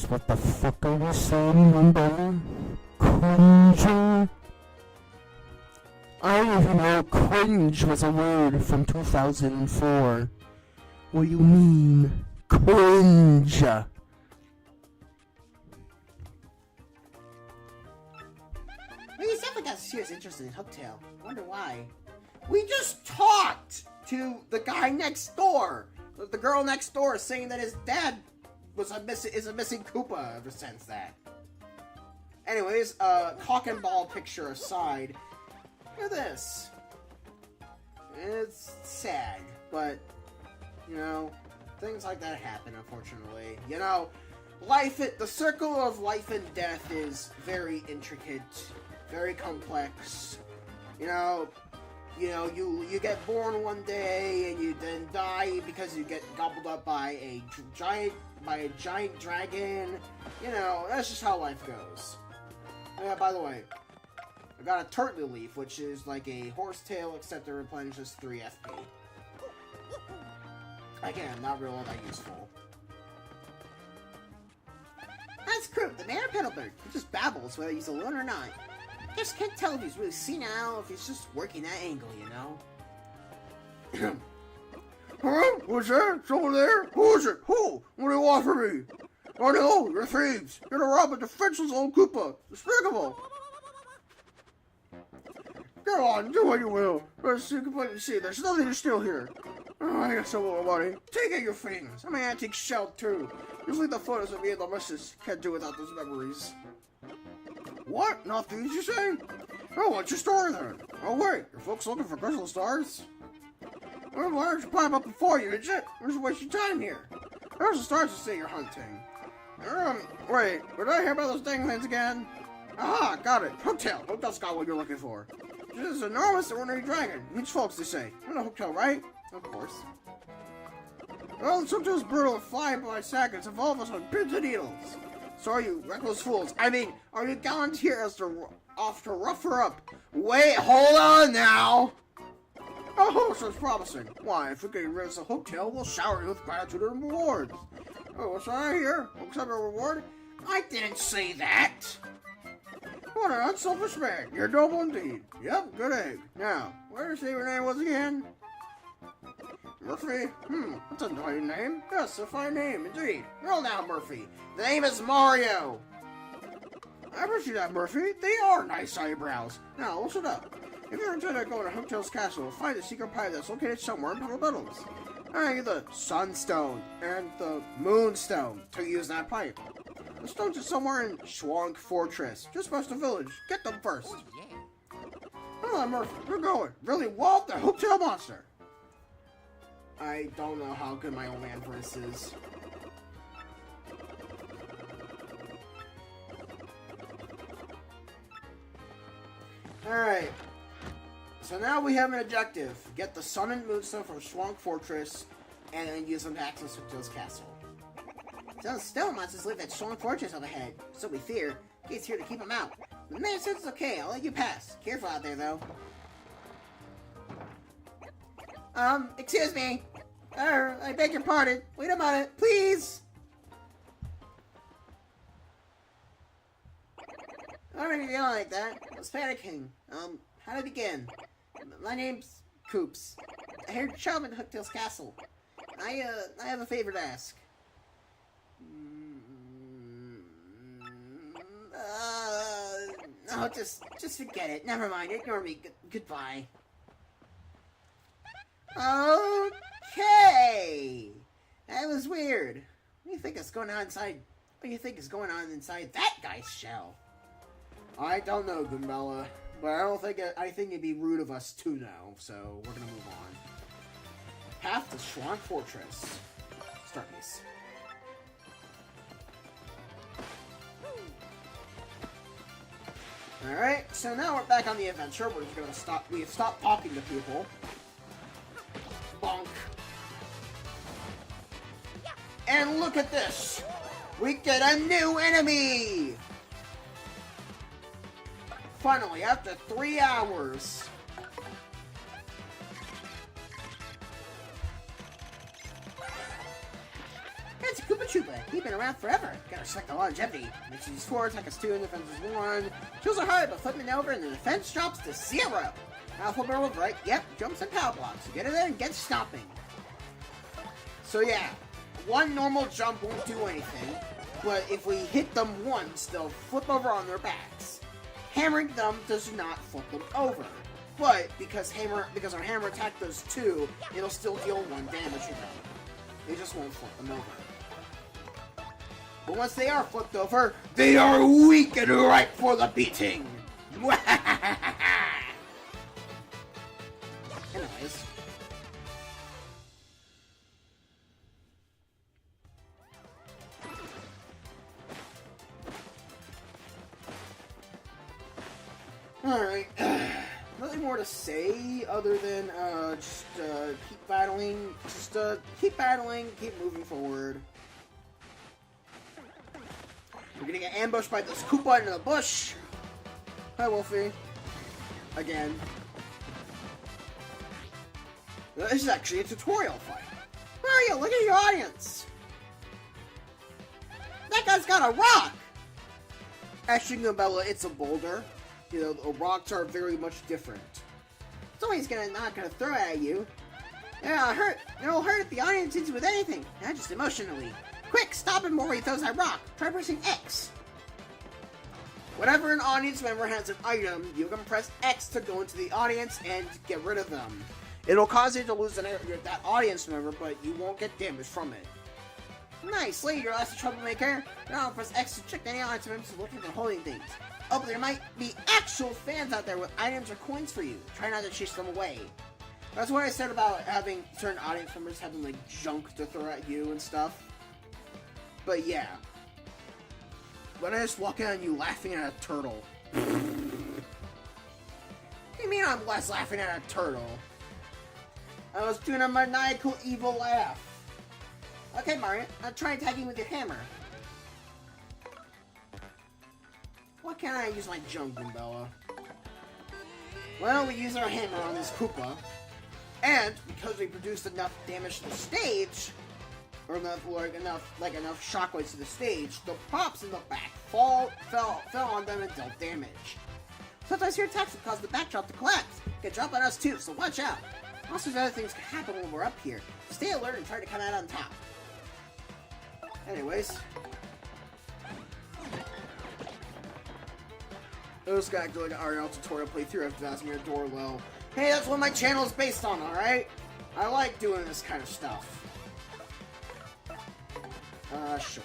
What the fuck are you saying, Rumble? Cringe? I didn't even know cringe was a word from 2004. What do you mean, cringe?
Well, he's definitely got serious interest in Hooktail. Wonder why. We just talked to the guy next door. The girl next door saying that his dad is a missing Koopa ever since that. Anyways, cock and ball picture aside, look at this. It's sad, but, you know, things like that happen, unfortunately. You know, the circle of life and death is very intricate, very complex. You get born one day and you then die because you get gobbled up by a giant dragon. You know, that's just how life goes. Yeah, by the way, I got a turtle leaf, which is like a horsetail, except it replenishes 3 FP. Again, not really all that useful. That's Croop, the mayor of Petalburg. He just babbles whether he's alone or not. Just can't tell if he's really senile, if he's just working that angle, you know?
Huh? What's that? Someone there? Who is it? Who? What do you want from me? I know, you're thieves. You're gonna rob a defenseless old Koopa. Despicable. Go on, do what you will. Let's completely see. There's nothing to steal here. Oh, I got some more money. Take out your things. I'm an antique shell, too. Usually the photos of me and the missus can't do without those memories. What? Not things you say? Oh, what's your story then? Oh wait, your folks looking for crystal stars? Well, why don't you climb up before you, idiot? We're just wasting time here. There's the stars to say you're hunting. Wait, did I hear about those dang things again? Aha, got it. Hooktail's got what you're looking for. This is enormous ordinary dragon. Meets folks, they say. You know Hooktail, right? Of course. Well, the Hooktail's brutal and flying by seconds, involve us on pins and needles. So are you, reckless fools. I mean, are you gallant here as to off to rough her up? Wait, hold on now! Oh, sounds promising. Why, if we get rid of the Hooktail, we'll shower you with gratitude and rewards. Oh, what's I hear? Accept a reward? I didn't say that! What an unselfish man. You're noble indeed. Yep, good egg. Now, where did you say your name was again? Murphy? That's a nice name. Yes, a fine name, indeed. Roll now, Murphy. The name is Mario. I appreciate that, Murphy. They are nice eyebrows. Now, listen up. If you're intending to go to Hooktail's castle, find a secret pipe that's located somewhere in Petal Petals. I get the Sunstone and the Moonstone to use that pipe. The stones are somewhere in Schwank Fortress, just past the village. Get them first.
Oh, yeah.
Hello, Murphy. We're going. Really, Walt, the Hooktail monster.
I don't know how good my old man voice is. Alright. So now we have an objective. Get the Sun and Moonstone from Schwank Fortress and then use them to access Hooktail's castle. Some stone monsters live at Schwank Fortress up ahead, so we fear. He's here to keep them out. The man says it's okay, I'll let you pass. Careful out there, though. Excuse me. I beg your pardon. Wait a minute, please. I don't even yell like that. I was panicking. How to begin? My name's Coops. I heard you traveling to Hooktail's castle. I have a favor to ask. No, just forget it. Never mind. Ignore me. Goodbye. Okay. That was weird. What do you think is going on inside? What do you think is going on inside that guy's shell? I don't know, Goombella, but I think it'd be rude of us to know, so we're gonna move on. Path to Schwank Fortress. Start these. Alright, so now we're back on the adventure. We're just gonna stop. We have stopped talking to people. Bonk. And look at this! We get a new enemy! Finally, after 3 hours. It's a Koopa Troopa. He's been around forever. Gotta respect the longevity. Makes these 4, attack us 2, and defense is 1. Kills are hard, but flipping over and the defense drops to 0. Alpha barrel right, yep, jumps and power blocks. Get in there and get stomping. So yeah, one normal jump won't do anything, but if we hit them once, they'll flip over on their backs. Hammering them does not flip them over. But because our hammer attack does 2, it'll still deal 1 damage to them. It just won't flip them over. But once they are flipped over, they are weak and ripe for the beating! Anyways. Alright. Nothing more to say other than just keep battling. Just keep battling, keep moving forward. We're gonna get ambushed by this Koopa in the bush. Hi, Wolfie. Again. This is actually a tutorial fight. Where are you? Look at your audience. That guy's got a rock. Actually, Goombella, it's a boulder. You know, the rocks are very much different. So he's not gonna throw it at you. It'll hurt the audience with anything, not just emotionally. Quick, stop him before he throws that rock. Try pressing X. Whenever an audience member has an item, you can press X to go into the audience and get rid of them. It'll cause you to lose that audience member, but you won't get damage from it. Nice, Lady, your last troublemaker. Now press X to check any audience members looking for holding things. Oh, but there might be actual fans out there with items or coins for you. Try not to chase them away. That's what I said about having certain audience members having like junk to throw at you and stuff. But yeah. When I just walk in on you laughing at a turtle. What do you mean I'm less laughing at a turtle? I was doing a maniacal evil laugh. Okay, Mario, I'll try attacking with your hammer. Why can't I use my jump, Goombella? Well, we use our hammer on this Koopa, and because we produced enough damage to the stage, or enough shockwaves to the stage, the props in the back fell on them and dealt damage. Sometimes your attacks will cause the backdrop to collapse. It can drop on us too, so watch out. Also, other things can happen when we're up here. Stay alert and try to come out on top. Anyways. I just got like an RL tutorial playthrough of Vazmir Dorlo. Hey, that's what my channel is based on, alright? I like doing this kind of stuff. Sure.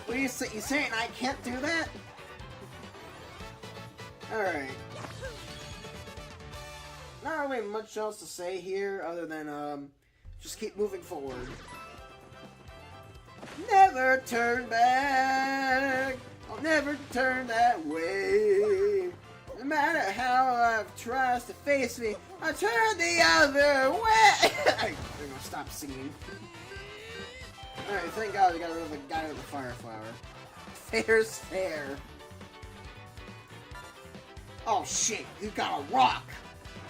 What are you saying I can't do that? Alright. Not really much else to say here other than, just keep moving forward. Never turn back. I'll never turn that way. No matter how I've tried to face me, I turn the other way. I'm gonna stop singing. Alright, thank God we got rid of the guy with the fire flower. Fair's fair. Oh shit, you got a rock.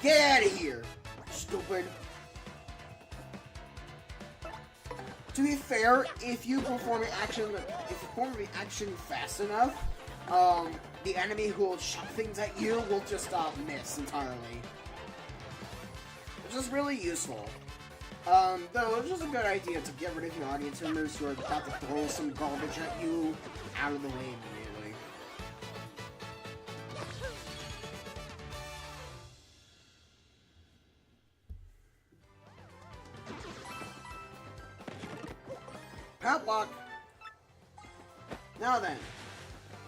Get out of here, stupid. To be fair, if you perform the action fast enough, the enemy who will chuck things at you will just miss entirely. Which is really useful. Though it's just a good idea to get rid of your audience members who are about to throw some garbage at you out of the way immediately. Power block. Now then,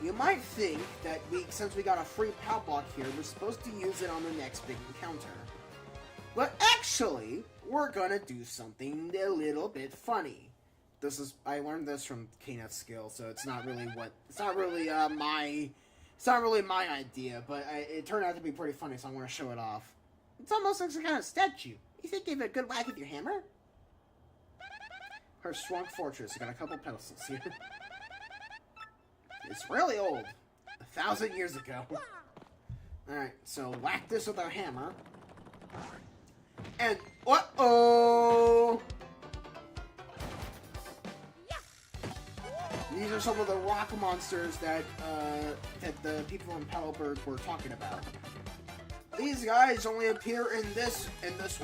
you might think that since we got a free power block here, we're supposed to use it on the next big encounter. But actually, we're gonna do something a little bit funny. I learned this from Knet's skill, so it's not really my idea, but it turned out to be pretty funny, so I'm gonna show it off. It's almost like some kind of statue. You think give it a good whack with your hammer? Her Swamp Fortress got a couple pedestals here. It's really old. 1,000 years ago. Alright, so whack this with our hammer. And, uh-oh! These are some of the rock monsters that the people in Petalburg were talking about. These guys only appear in this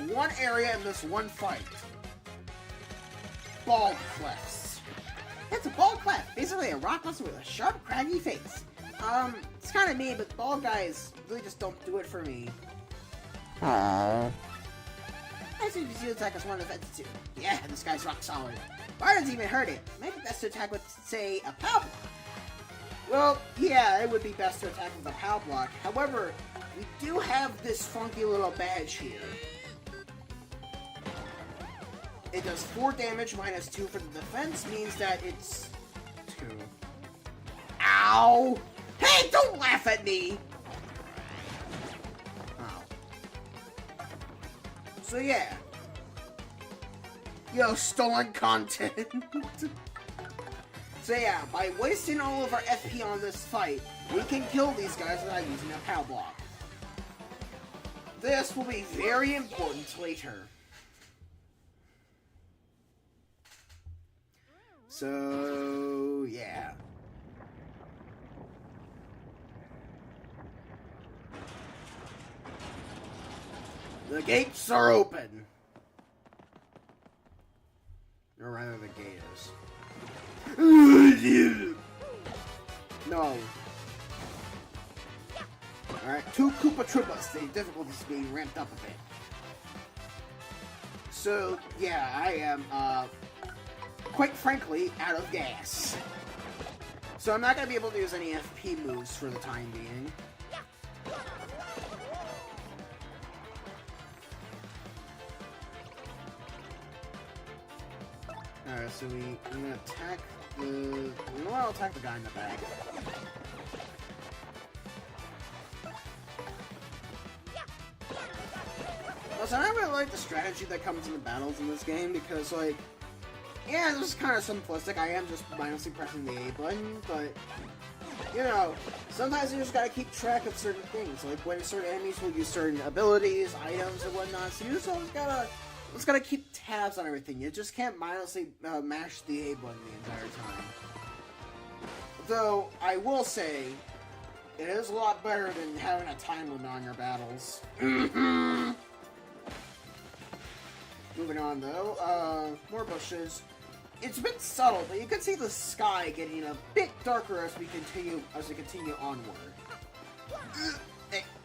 one area in this one fight. Bald clefts. It's a bald cleft, basically a rock monster with a sharp, craggy face. It's kind of mean, but bald guys really just don't do it for me. Aww. I see you attack us one defense too. Yeah, this guy's rock solid. Why doesn't even hurt it? Might be best to attack with, say, a power block. Well, yeah, it would be best to attack with a power block. However, we do have this funky little badge here. It does 4 damage minus 2 for the defense, means that it's 2. Ow! Hey, don't laugh at me! Ow. So yeah. Yo, stolen content. So yeah, by wasting all of our FP on this fight, we can kill these guys without using a power block. This will be very important later. So, yeah. The gates are open. Or rather, the gate is. No. Alright, 2 Koopa Troopas. The difficulty is being ramped up a bit. So, yeah, I am, quite frankly, out of gas. So I'm not going to be able to use any FP moves for the time being. Alright, so I'm going to attack the... You know what? I'll attack the guy in the back. Also, I really like the strategy that comes in the battles in this game because, like, yeah, this is kind of simplistic. I am just mindlessly pressing the A button, but, you know, sometimes you just gotta keep track of certain things. Like, when certain enemies will use certain abilities, items, and whatnot, so you just always gotta keep tabs on everything. You just can't mindlessly mash the A button the entire time. Though, I will say, it is a lot better than having a time limit on your battles. Moving on, though, more bushes. It's a bit subtle, but you can see the sky getting a bit darker as we continue onward.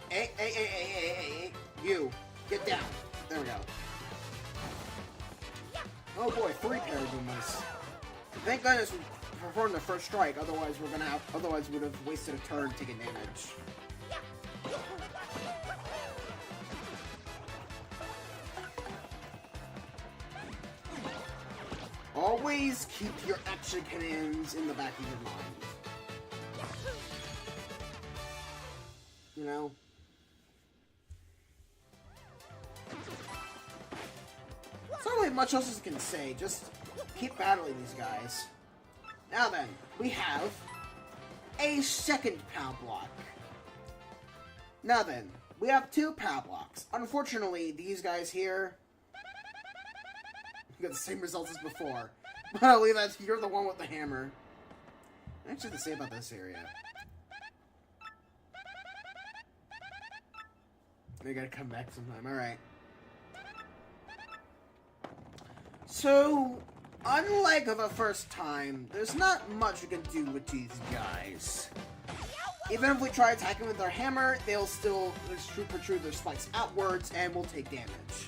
Hey, you, get down. There we go. Oh boy, 3 Paragumas. Thank goodness we performed the first strike, otherwise we would have wasted a turn taking damage. Always keep your action commands in the back of your mind. You know? There's not really much else I can say, just keep battling these guys. Now then, we have a second power block. Now then, we have 2 power blocks. Unfortunately, these guys here... You got the same results as before. But I'll leave that to you're the one with the hammer. I actually have to say about this area. I gotta come back sometime. Alright. So, unlike the first time, there's not much we can do with these guys. Even if we try attacking with our hammer, they'll still protrude their spikes outwards and will take damage.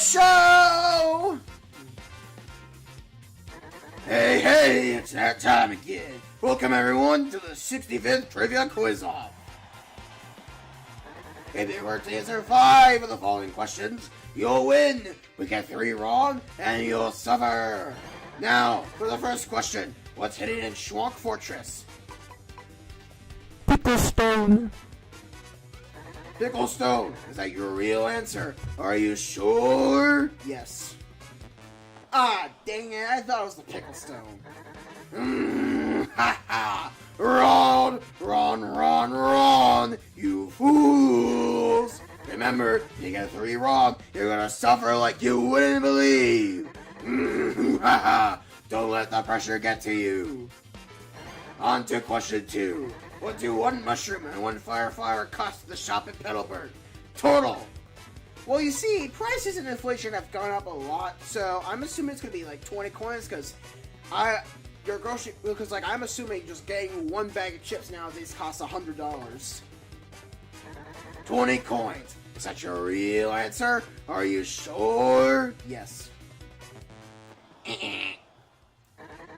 show!
Hey, it's that time again. Welcome everyone to the 65th Trivia Quiz-Off. If you were to answer 5 of the following questions, you'll win. We get 3 wrong, and you'll suffer. Now, for the first question, what's hidden in Schwank Fortress?
Picklestone.
Picklestone. Is that your real answer? Are you sure?
Yes. Ah, dang it, I thought it was the Picklestone.
Ha ha! Run, you fools! Remember, if you get 3 wrong, you're gonna suffer like you wouldn't believe! Ha ha! Don't let the pressure get to you! On to question 2. What do 1 mushroom and 1 fire cost at the shop in Petalburg? Total!
Well, you see, prices and inflation have gone up a lot, so I'm assuming it's gonna be like 20 coins, because I'm assuming just getting 1 bag of chips nowadays costs $100.
20 coins. Is that your real answer? Are you sure?
Yes.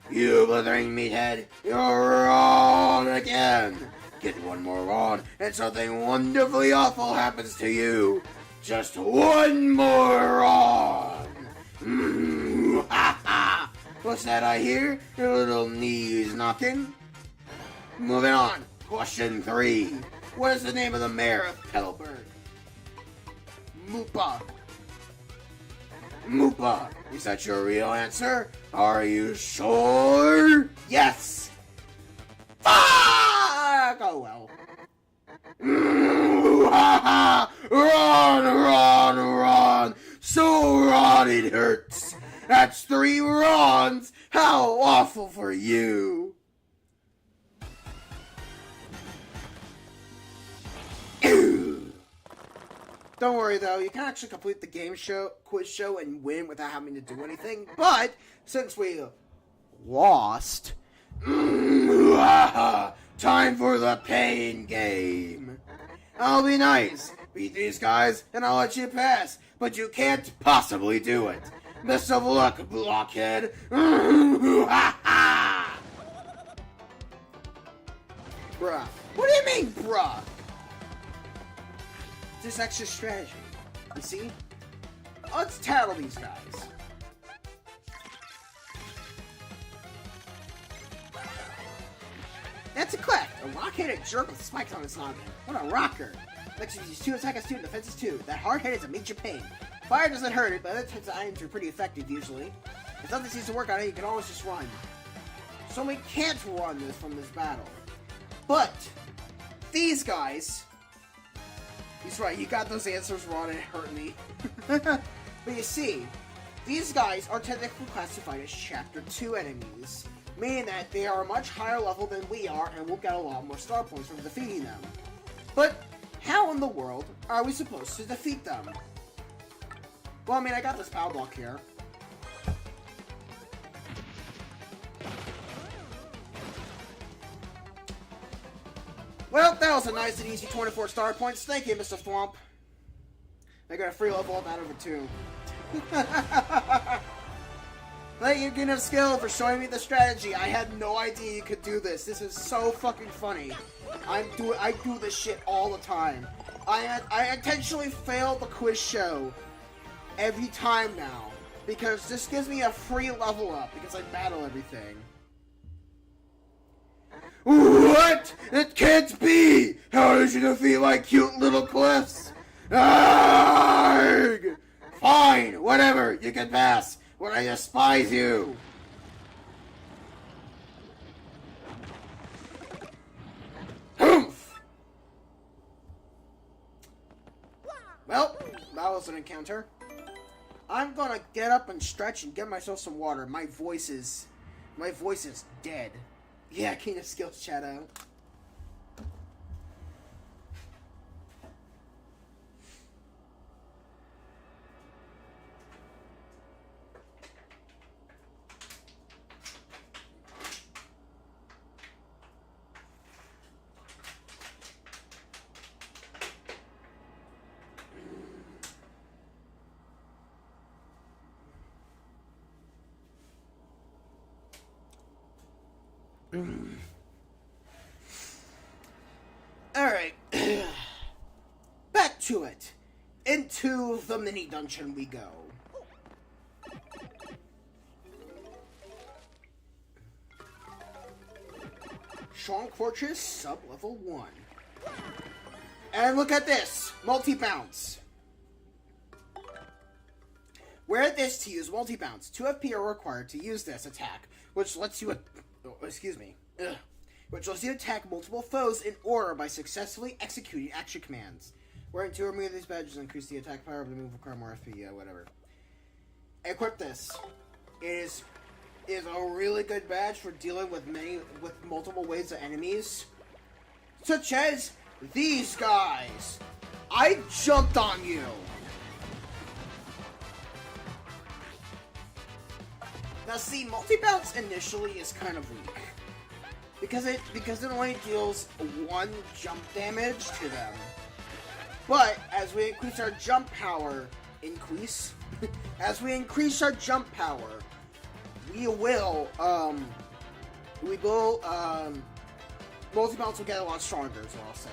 You blithering meathead, you're wrong again. Get 1 more wrong, and something wonderfully awful happens to you. Just 1 more wrong. Ha ha! What's that I hear? Your little knees knocking? Moving on. Question 3. What is the name of the mayor of Petalburg?
Moopa.
Moopa. Is that your real answer? Are you sure?
Yes! Fuck! Oh well.
Run! So run it hurts. That's 3 runs. How awful for you.
Don't worry though, you can actually complete the quiz show and win without having to do anything, but since we lost,
time for the pain game. I'll be nice, beat these guys, and I'll let you pass, but you can't possibly do it. Best of luck, blockhead.
bruh. What do you mean, bruh? Just extra strategy. You see? Let's tattle these guys. That's a cliff. A rock-headed jerk with spikes on his noggin. What a rocker. Next to these 2 attacks 2 and defenses 2. That hard head is a major pain. Fire doesn't hurt it, but other types of items are pretty effective usually. If nothing seems to work on it, you can always just run. So we can't run this from this battle. But these guys. He's right, you got those answers wrong and it hurt me. But you see, these guys are technically classified as Chapter 2 enemies, meaning that they are a much higher level than we are and will get a lot more star points from defeating them. But how in the world are we supposed to defeat them? Well, I mean, I got this power block here. Well, that was a nice and easy 24 star points. Thank you, Mr. Thwomp. I got a free level up out of it, too. Thank you, Game of Skill, for showing me the strategy. I had no idea you could do this. This is so fucking funny. I do this shit all the time. I intentionally fail the quiz show every time now, because this gives me a free level up, because I battle everything.
What? It can't be! How did you defeat my cute little cliffs? Arrgh! Fine, whatever, you can pass. When I despise you. Humph!
Well, that was an encounter. I'm gonna get up and stretch and get myself some water. My voice is dead. Yeah, King of Skills, Shadow. Alright. Back to it. Into the mini dungeon we go. Strong Fortress, sub-level 1. And look at this! Multi-bounce. Wear this to use multi-bounce. 2 FP are required to use this attack, which lets you... which lets you attack multiple foes in order by successfully executing action commands. Wearing 2 or more of these badges increase the attack power of the move, require more FP, yeah, whatever. Equip this. It is a really good badge for dealing with multiple waves of enemies. Such as these guys. I jumped on you. Now see, multi-bounce initially is kind of weak. Because it only deals 1 jump damage to them. But as we increase our jump power, multi-bounce will get a lot stronger, is what I'll say.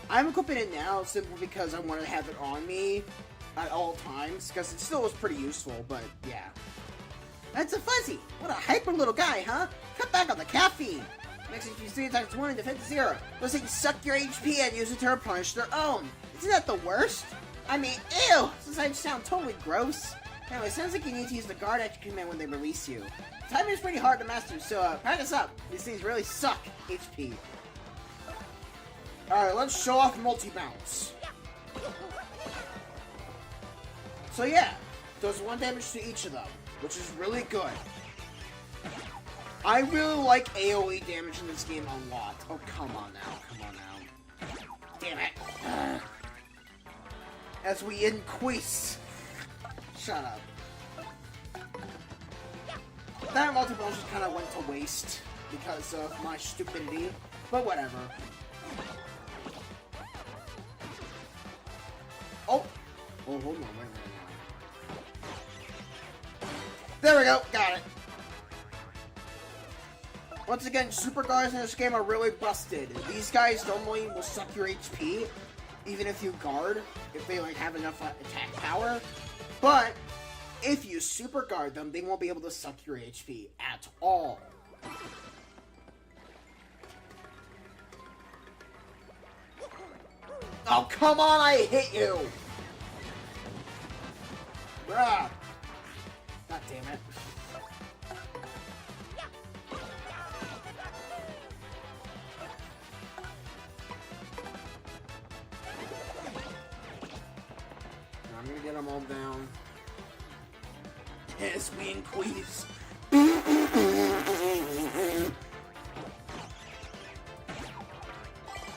I'm equipping it now simply because I want to have it on me at all times, because it still was pretty useful, but yeah. That's a Fuzzy! What a hyper little guy, huh? Cut back on the caffeine! Makes HP 3 attacks 1 and defense 0. Those things suck your HP and use it to replenish their own. Isn't that the worst? I mean, ew! Since I sound totally gross. Anyway, it sounds like you need to use the guard action command when they release you. Timing is pretty hard to master, so practice up. These things really suck HP. Alright, let's show off multi-bounce. So yeah, does 1 damage to each of them, which is really good. I really like AoE damage in this game a lot. Oh, come on now. Damn it. Ugh. As we increase. Shut up. That multi-bounce just kind of went to waste because of my stupidity, but whatever. Oh, hold on, wait. There we go, got it. Once again, super guards in this game are really busted. These guys normally will suck your HP, even if you guard, if they like have enough attack power. But if you super guard them, they won't be able to suck your HP at all. Oh, come on, I hit you! Bruh. God damn it. I'm gonna get them all down. As we increase.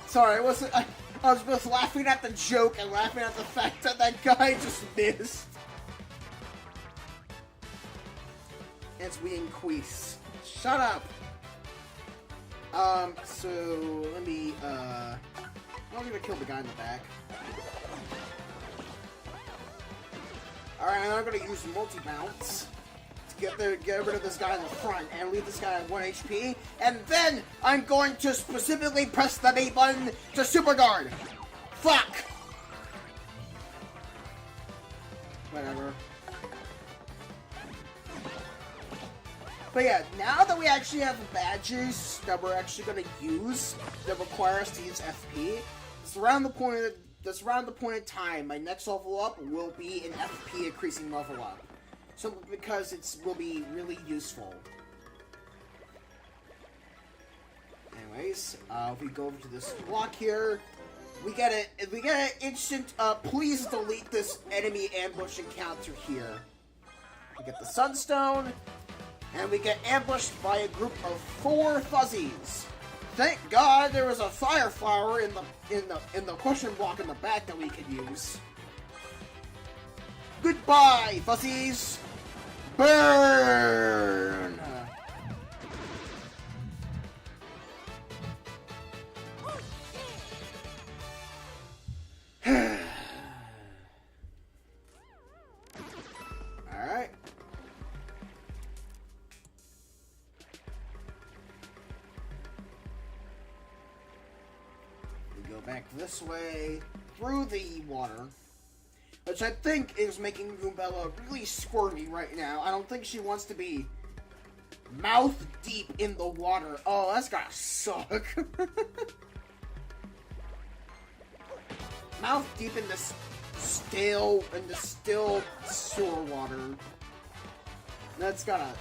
Sorry, I was just laughing at the joke and laughing at the fact that that guy just missed. As we increase. Shut up! So, let me, I'm gonna kill the guy in the back. Alright, I'm gonna use multi-bounce to get rid of this guy in the front and leave this guy at 1 HP, and then I'm going to specifically press the B button to super guard! Fuck! Whatever. But yeah, now that we actually have badges that we're actually going to use that require us to use FP, it's around the point in time my next level up will be an FP increasing level up. Simply because it will be really useful. Anyways, if we go over to this block here, we get an instant, please delete this enemy ambush encounter here. We get the Sunstone, and we get ambushed by a group of 4 fuzzies. Thank God there was a fire flower in the question block in the back that we could use. Goodbye, fuzzies! Burn! Alright. this way through the water. Which I think is making Goombella really squirmy right now. I don't think she wants to be mouth deep in the water. Oh, that's gotta suck. Mouth deep in this still sewer water. It's gotta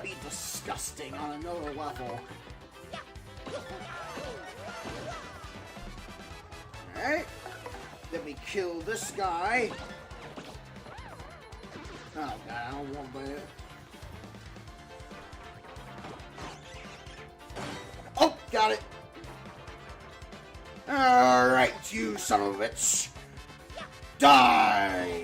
be disgusting on another level. Alright. Then we kill this guy. Oh god, I don't want that. Oh, got it. Alright, you son of a bitch. Die!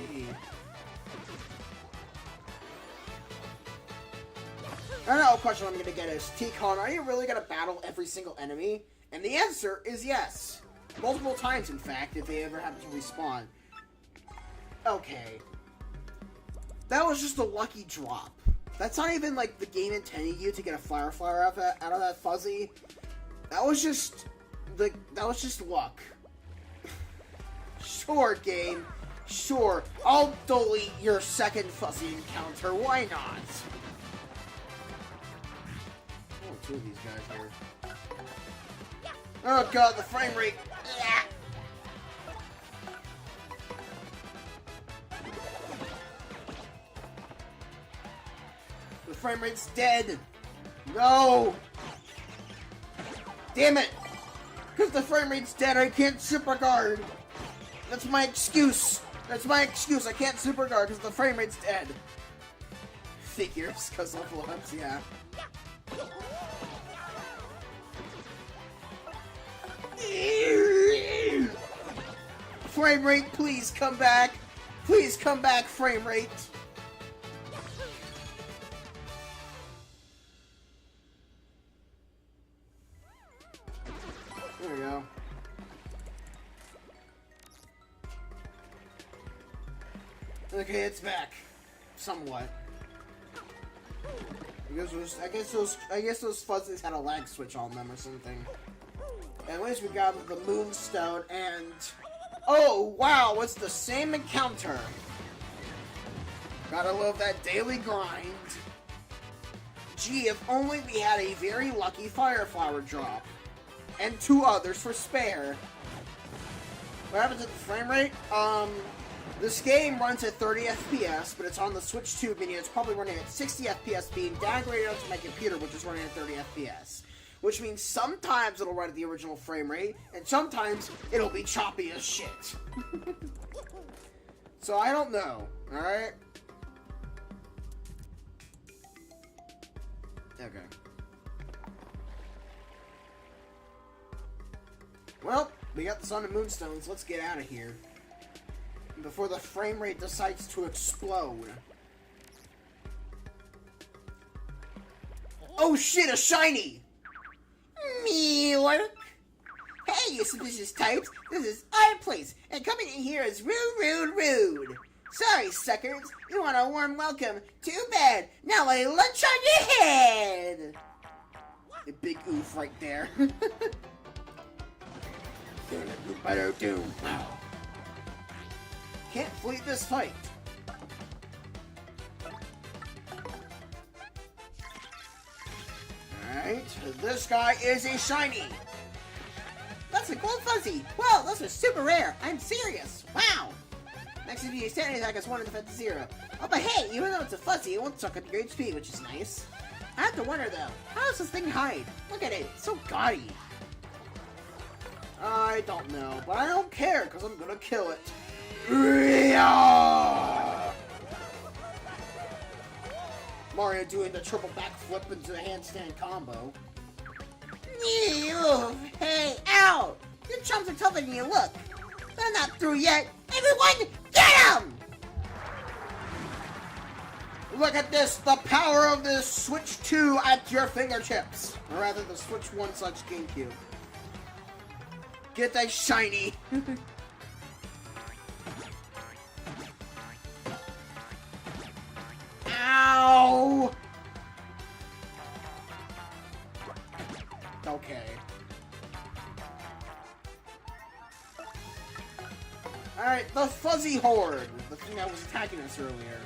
I know a question I'm gonna get is, T-Con, are you really gonna battle every single enemy? And the answer is yes. Multiple times, in fact, if they ever happen to respawn. Okay. That was just a lucky drop. That's not even like the game intended you to get a fire flower out of that fuzzy. That was just luck. Sure, game. Sure. I'll delete your second fuzzy encounter. Why not? Oh, two of these guys here. Oh god, the frame rate. Yeah. The frame rate's dead. No. Damn it. Because the frame rate's dead, I can't super guard. That's my excuse. That's my excuse. I can't super guard because the frame rate's dead. Figures, because of lots, yeah. Frame rate, please come back. Please come back, frame rate. There we go. Okay, it's back. Somewhat. I guess those fuzzies had a lag switch on them or something. Anyways, we got the Moonstone and... Oh, wow, it's the same encounter. Gotta love that daily grind. Gee, if only we had a very lucky Fire Flower drop. And 2 others for spare. What happens at the frame rate? This game runs at 30 FPS, but it's on the Switch 2, meaning it's probably running at 60 FPS, being downgraded onto my computer, which is running at 30 FPS. Which means sometimes it'll run at the original frame rate, and sometimes it'll be choppy as shit. So I don't know, alright? Okay. Well, we got the Sun and Moonstones, let's get out of here. Before the frame rate decides to explode. Oh shit, a shiny! Me work. Hey, you suspicious types. This is our place, and coming in here is rude. Sorry, suckers. You want a warm welcome. Too bad. Now I lunch on your head. A big oof right there. Can't flee this fight. Alright, this guy is a shiny. That's a gold fuzzy. Wow, those are super rare. I'm serious. Wow. Next to be standing attack is 1 in defense to 0. Oh, but hey, even though it's a fuzzy, it won't suck up your HP, which is nice. I have to wonder though, how does this thing hide? Look at it, it's so gaudy. I don't know, but I don't care because I'm gonna kill it. Mario doing the triple backflip into the handstand combo. Hey, ow! Your chums are tougher than you look. They're not through yet. Everyone, get them! Look at this, the power of the Switch 2 at your fingertips. Or rather, the Switch 1/GameCube. Get that shiny. Ow! Okay. Alright, the Fuzzy Horde. The thing that was attacking us earlier.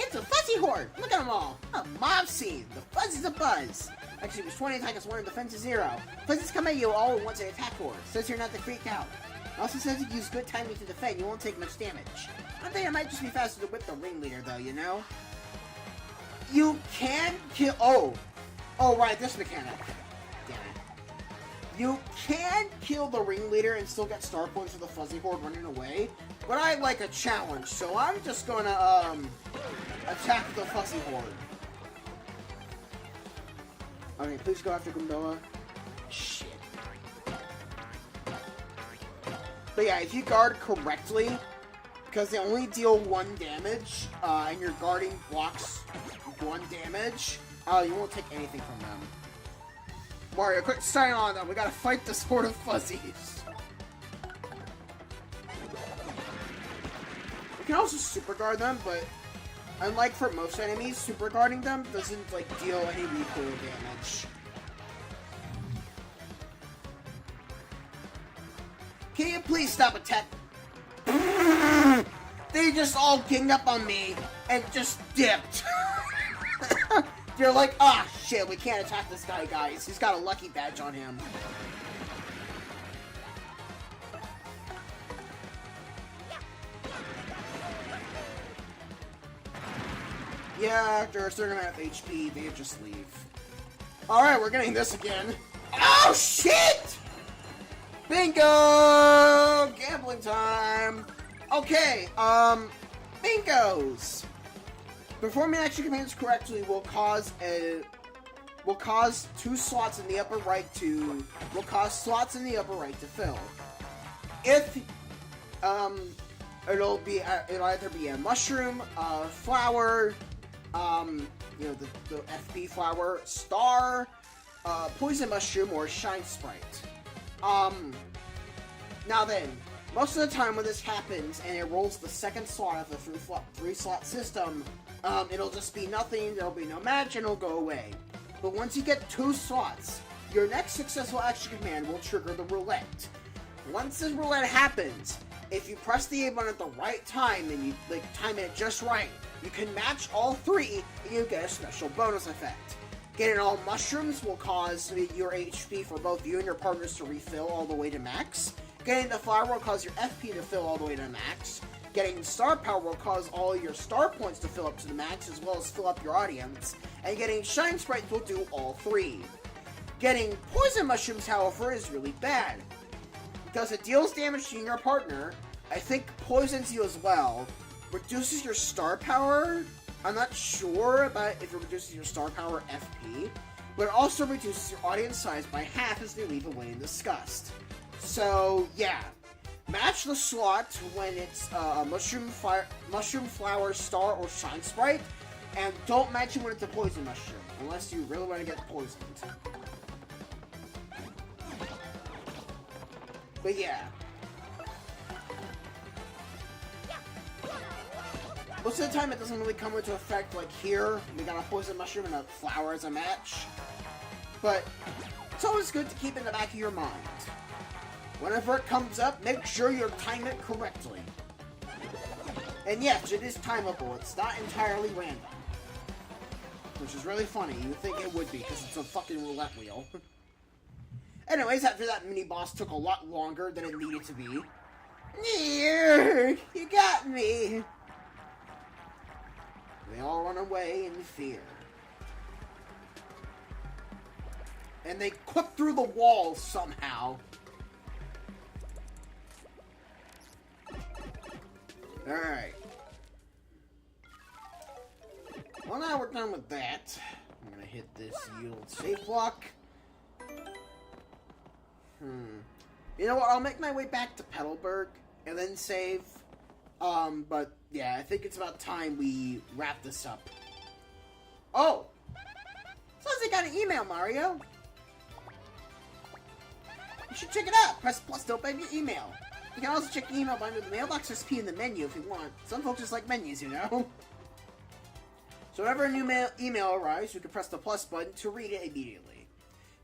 It's a Fuzzy Horde! Look at them all! A mob scene! The Fuzzy's a buzz! Actually, it was 20 attack us 1 and defense is 0. Fuzzies come at you all at once and attack horde. Says you're not to freak out. Also says if you use good timing to defend, you won't take much damage. I think it might just be faster to whip the ringleader though, you know? You can kill... Oh, right, this mechanic. Damn it. You can kill the ringleader and still get star points for the Fuzzy Horde running away. But I like a challenge, so I'm just gonna, attack the Fuzzy Horde. Okay, please go after Gondola. Shit. But yeah, if you guard correctly, because they only deal 1 damage, and your guarding blocks 1 damage, you won't take anything from them. Mario, quick sign on them. We gotta fight this horde of fuzzies. You can also super guard them, but unlike for most enemies, super guarding them doesn't like deal any recoil damage. Can you please stop attacking? They just all ganged up on me and just dipped. They're like, ah, shit, we can't attack this guy, guys. He's got a lucky badge on him. Yeah, after a certain amount of HP, they just leave. Alright, we're getting this again. Oh, shit! Bingo! Gambling time! Okay, bingos! Performing action commands correctly will cause 2 slots in the upper right to fill. If it'll either be a mushroom, a flower, you know, the FP flower, star, poison mushroom, or shine sprite. Now then, most of the time when this happens and it rolls the second slot of the 3-slot system, it'll just be nothing, there'll be no match, and it'll go away. But once you get 2 slots, your next successful action command will trigger the roulette. Once the roulette happens, if you press the A button at the right time and you time it just right, you can match all 3 and you get a special bonus effect. Getting all mushrooms will cause your HP for both you and your partners to refill all the way to max. Getting the flower will cause your FP to fill all the way to max. Getting star power will cause all your star points to fill up to the max, as well as fill up your audience. And getting shine sprites will do all 3. Getting poison mushrooms, however, is really bad, because it deals damage to your partner. I think poisons you as well. Reduces your star power. I'm not sure about if it reduces your star power FP, but it also reduces your audience size by half as they leave away in disgust. So yeah, match the slot when it's mushroom, flower, star, or shine sprite, and don't match it when it's a poison mushroom, unless you really want to get poisoned. But yeah. Most of the time it doesn't really come into effect, like here, we got a poison mushroom and a flower as a match. But it's always good to keep in the back of your mind. Whenever it comes up, make sure you time it correctly. And yes, it is timeable, it's not entirely random. Which is really funny, you would think it would be, because it's a fucking roulette wheel. Anyways, after that mini-boss took a lot longer than it needed to be. You got me! They all run away in fear. And they clip through the walls somehow. Alright. Well, now we're done with that. I'm gonna hit this yield save block. You know what? I'll make my way back to Petalburg and then save. But yeah, I think it's about time we wrap this up. Oh! Sounds like I got an email, Mario. You should check it out. Press plus to open your email. You can also check the email under the mailbox recipe in the menu if you want. Some folks just like menus, you know? So whenever a new email arrives, you can press the plus button to read it immediately.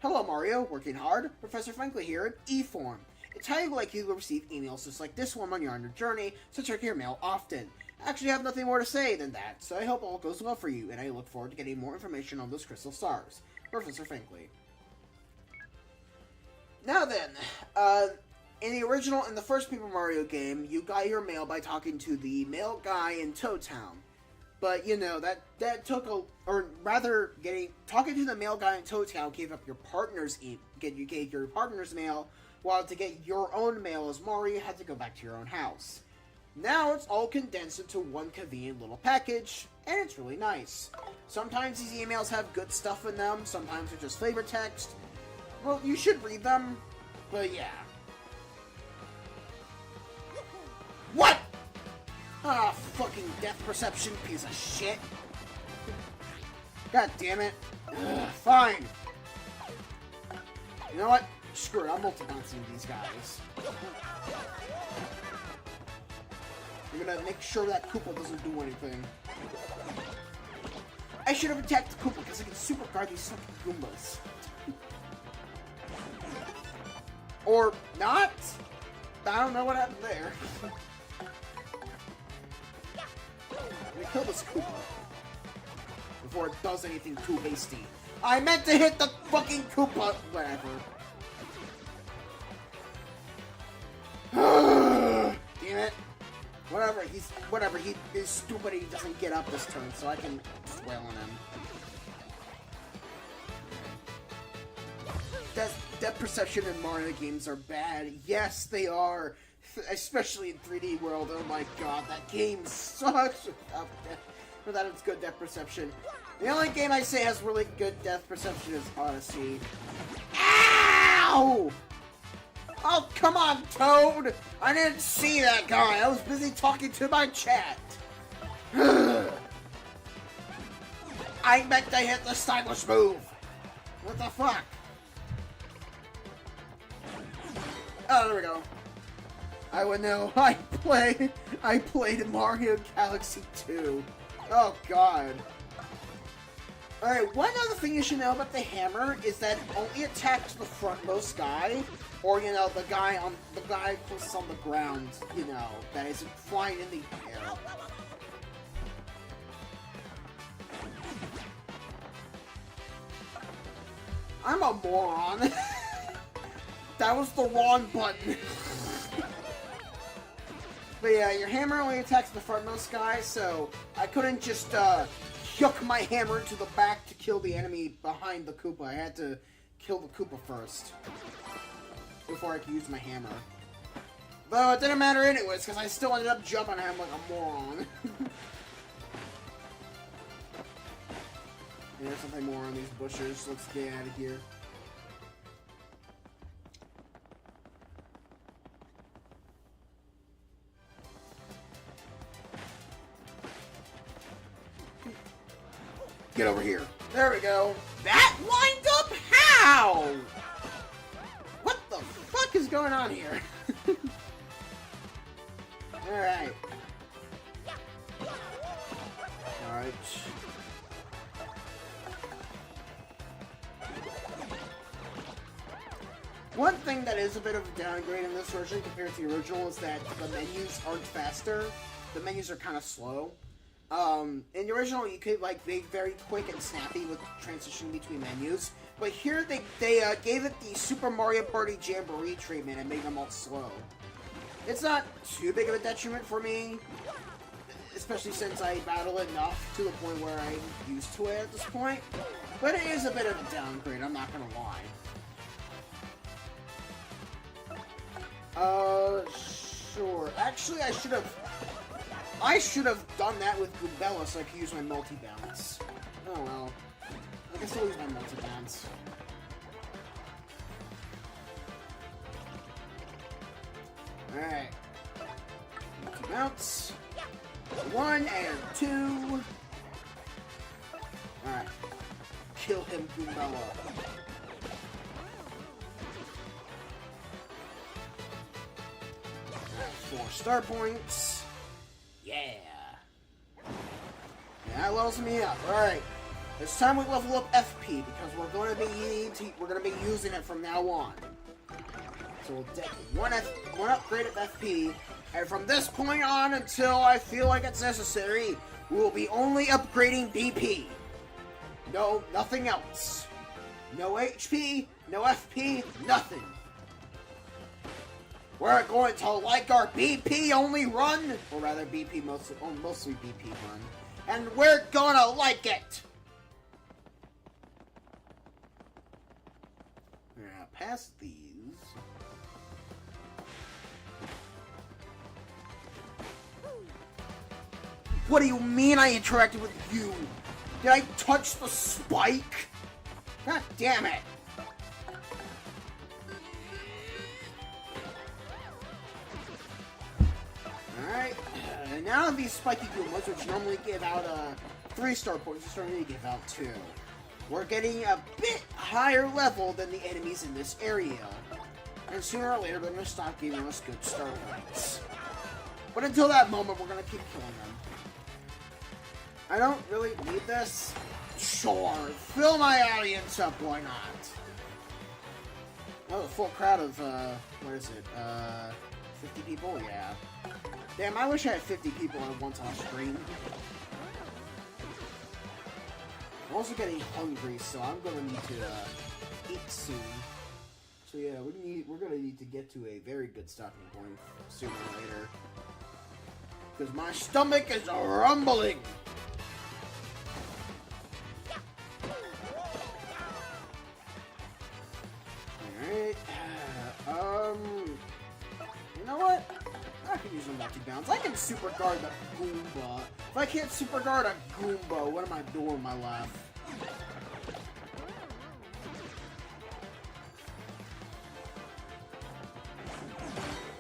Hello, Mario. Working hard? Professor Frankly here in E-form. It's highly likely you'll receive emails just like this one when you're on your journey, so check your mail often. I actually have nothing more to say than that, so I hope all goes well for you, and I look forward to getting more information on those crystal stars. Professor Finkley. Now then, in the original, in the first Paper Mario game, you got your mail by talking to the mail guy in Toad Town. But, you know, that took talking to the mail guy in Toad Town gave up your partner's you gave your partner's mail, while to get your own mail as Mario, you had to go back to your own house. Now it's all condensed into one convenient little package, and it's really nice. Sometimes these emails have good stuff in them, sometimes they're just flavor text. Well, you should read them, but yeah. What? Ah, fucking depth perception, piece of shit. God damn it. Ugh, fine. You know what? Screw it, I'm multi-bouncing these guys. I'm gonna make sure that Koopa doesn't do anything. I should have attacked the Koopa because I can super guard these fucking Goombas. Or not? I don't know what happened there. Let me kill this Koopa before it does anything too hasty. I meant to hit the fucking Koopa! Whatever. Damn it. Whatever, he is stupid he doesn't get up this turn, so I can wail on him. Depth perception in Mario games are bad. Yes, they are. Especially in 3D World. Oh my god, that game sucks without its good depth perception. The only game I say has really good depth perception is Odyssey. Ow! Oh, come on, Toad! I didn't see that guy. I was busy talking to my chat. I meant to hit the stylish move. What the fuck? Oh, there we go. I would know. I played Mario Galaxy 2. Oh, God. Alright, one other thing you should know about the hammer is that it only attacks the frontmost guy, or, you know, the guy closest on the ground, you know, that isn't flying in the air. I'm a moron. That was the wrong button. But yeah, your hammer only attacks the frontmost guy, so I couldn't just hook my hammer into the back to kill the enemy behind the Koopa. I had to kill the Koopa first before I could use my hammer. Though it didn't matter anyways, because I still ended up jumping at him like a moron. There's something more on these bushes. Let's get out of here. Get over here. There we go. That lined up how? What the fuck is going on here? Alright. Alright. One thing that is a bit of a downgrade in this version compared to the original is that the menus aren't faster. The menus are kind of slow. In the original, you could, like, be very quick and snappy with transitioning between menus. But here, they gave it the Super Mario Party Jamboree treatment and made them all slow. It's not too big of a detriment for me, especially since I battle enough to the point where I'm used to it at this point. But it is a bit of a downgrade, I'm not gonna lie. Sure. Actually, I should have done that with Goombella so I could use my multi-bounce. Oh well. I can still use my multi-bounce. Alright. Multi-bounce. 1 and 2. Alright. Kill him, Goombella. Alright, 4 star points. Yeah. That levels me up. Alright. It's time we level up FP because we're gonna be using it from now on. So we'll get one upgrade of FP, and from this point on until I feel like it's necessary, we will be only upgrading BP. No, nothing else. No HP, no FP, nothing. We're going to like our BP only run, or rather BP mostly BP run, and we're gonna like it. Now, past these. What do you mean I interacted with you? Did I touch the spike? God damn it! Alright, now these spiky Goombas, which normally give out 3-star points, are starting to give out 2. We're getting a bit higher level than the enemies in this area. And sooner or later, they're going to stop giving us good star points. But until that moment, we're going to keep killing them. I don't really need this. Sure, fill my audience up, why not? Oh, a full crowd of, what is it, 50 people? Yeah. Damn, I wish I had 50 people at once on screen. I'm also getting hungry, so I'm gonna need to, eat soon. So yeah, we're gonna need to get to a very good stopping point sooner or later. Because my stomach is rumbling! Alright, you know what? I can use a multi-bounce. I can super guard the Goomba. If I can't super guard a Goomba, what am I doing with my life?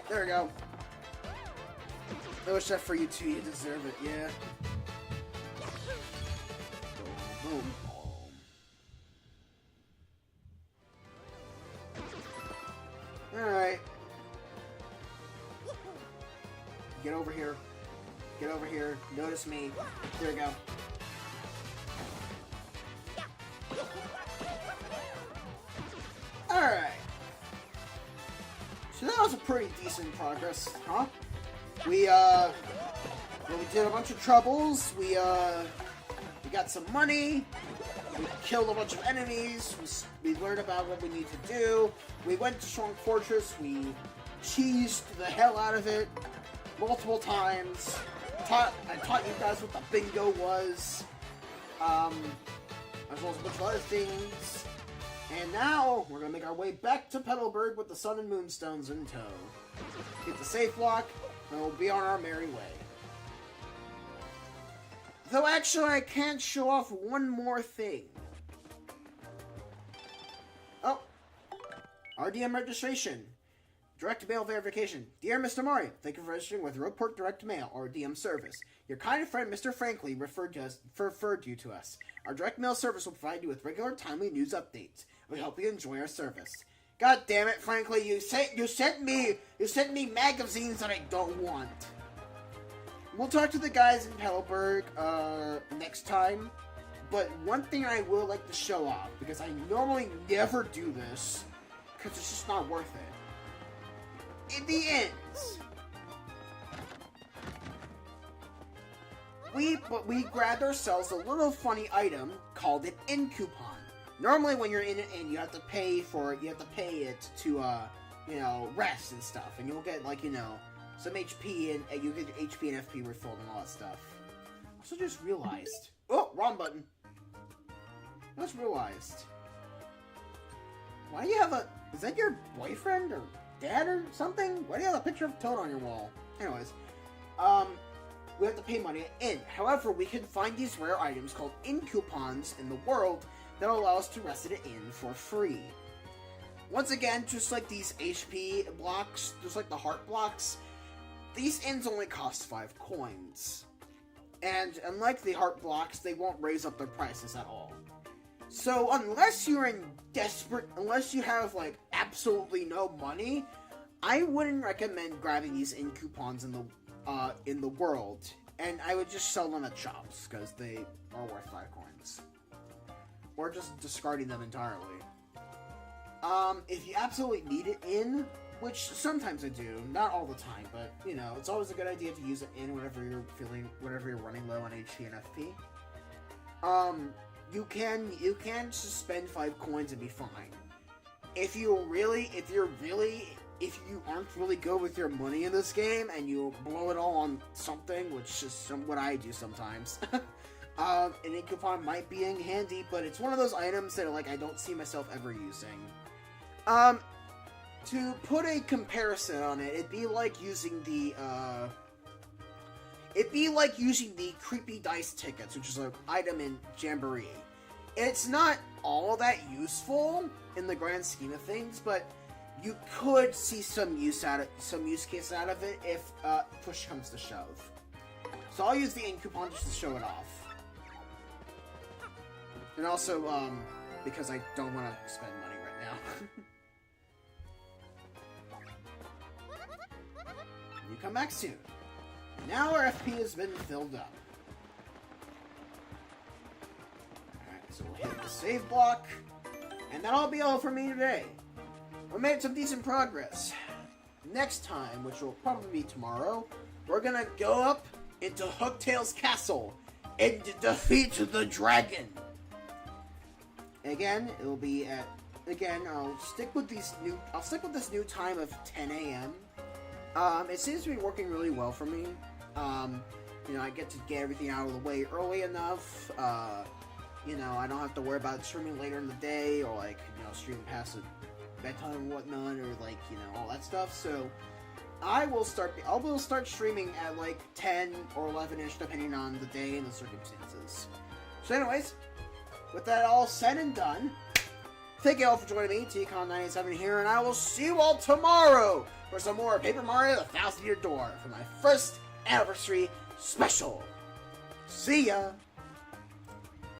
There we go. I wish that for you too, you deserve it, yeah. Boom, boom. Alright. Get over here. Get over here. Notice me. There we go. Alright. So that was a pretty decent progress, huh? We did a bunch of troubles. We got some money. We killed a bunch of enemies. We learned about what we need to do. We went to Strong Fortress. We cheesed the hell out of it multiple times. I taught you guys what the bingo was, as well as a bunch of other things. And now we're gonna make our way back to Petalburg with the Sun and Moonstones in tow. Get the safe lock, and we'll be on our merry way. Though actually, I can't show off one more thing. Oh, RDM registration. Direct mail verification. Dear Mr. Mario, thank you for registering with Roadport Direct Mail, or DM service. Your kind friend, Mr. Franklin, referred you to us. Our direct mail service will provide you with regular, timely news updates. We hope you enjoy our service. God damn it, Franklin, you sent me magazines that I don't want. We'll talk to the guys in Petalburg next time. But one thing I will like to show off, because I normally never do this, because it's just not worth it. In the end, we grabbed ourselves a little funny item called an inn coupon. Normally, when you're in an inn, you have to pay it to rest and stuff, and you'll get some HP and you get your HP and FP refilled and all that stuff. I also just realized, wrong button. I just realized, why do you have is that your boyfriend or dad or something? Why do you have a picture of Toad on your wall? Anyways, we have to pay money at inn. However, we can find these rare items called inn coupons in the world that allow us to rest at an inn for free. Once again, just like these HP blocks, just like the heart blocks, these inns only cost 5 coins. And unlike the heart blocks, they won't raise up their prices at all. So unless you have absolutely no money, I wouldn't recommend grabbing these inn coupons in the world, and I would just sell them at shops because they are worth 5 coins, or just discarding them entirely. If you absolutely need it in, which sometimes I do, not all the time, but, you know, it's always a good idea to use it in whenever you're running low on HP and FP. You can just spend 5 coins and be fine. If you aren't really good with your money in this game and you blow it all on something, which is what I do sometimes, an ink coupon might be handy, but it's one of those items that like I don't see myself ever using. To put a comparison on it, it'd be like using the creepy dice tickets, which is an item in Jamboree. It's not all that useful in the grand scheme of things, but you could see some use case out of it if push comes to shove. So I'll use the ink coupon just to show it off, and also because I don't want to spend money right now. You come back soon. Now our FP has been filled up. Alright, so we'll hit the save block. And that'll be all for me today. We made some decent progress. Next time, which will probably be tomorrow, we're gonna go up into Hooktail's castle and defeat the dragon. Again, it'll be at... Again, I'll stick with this new time of 10 a.m. It seems to be working really well for me. You know, I get to get everything out of the way early enough. You know, I don't have to worry about streaming later in the day, or like, you know, streaming past the bedtime and whatnot, or like, you know, all that stuff. So I will start streaming at like 10 or 11ish, depending on the day and the circumstances. So anyways, with that all said and done, thank you all for joining me, TCon987 here, and I will see you all tomorrow for some more Paper Mario the 1000-Year Door for my first anniversary special. See ya!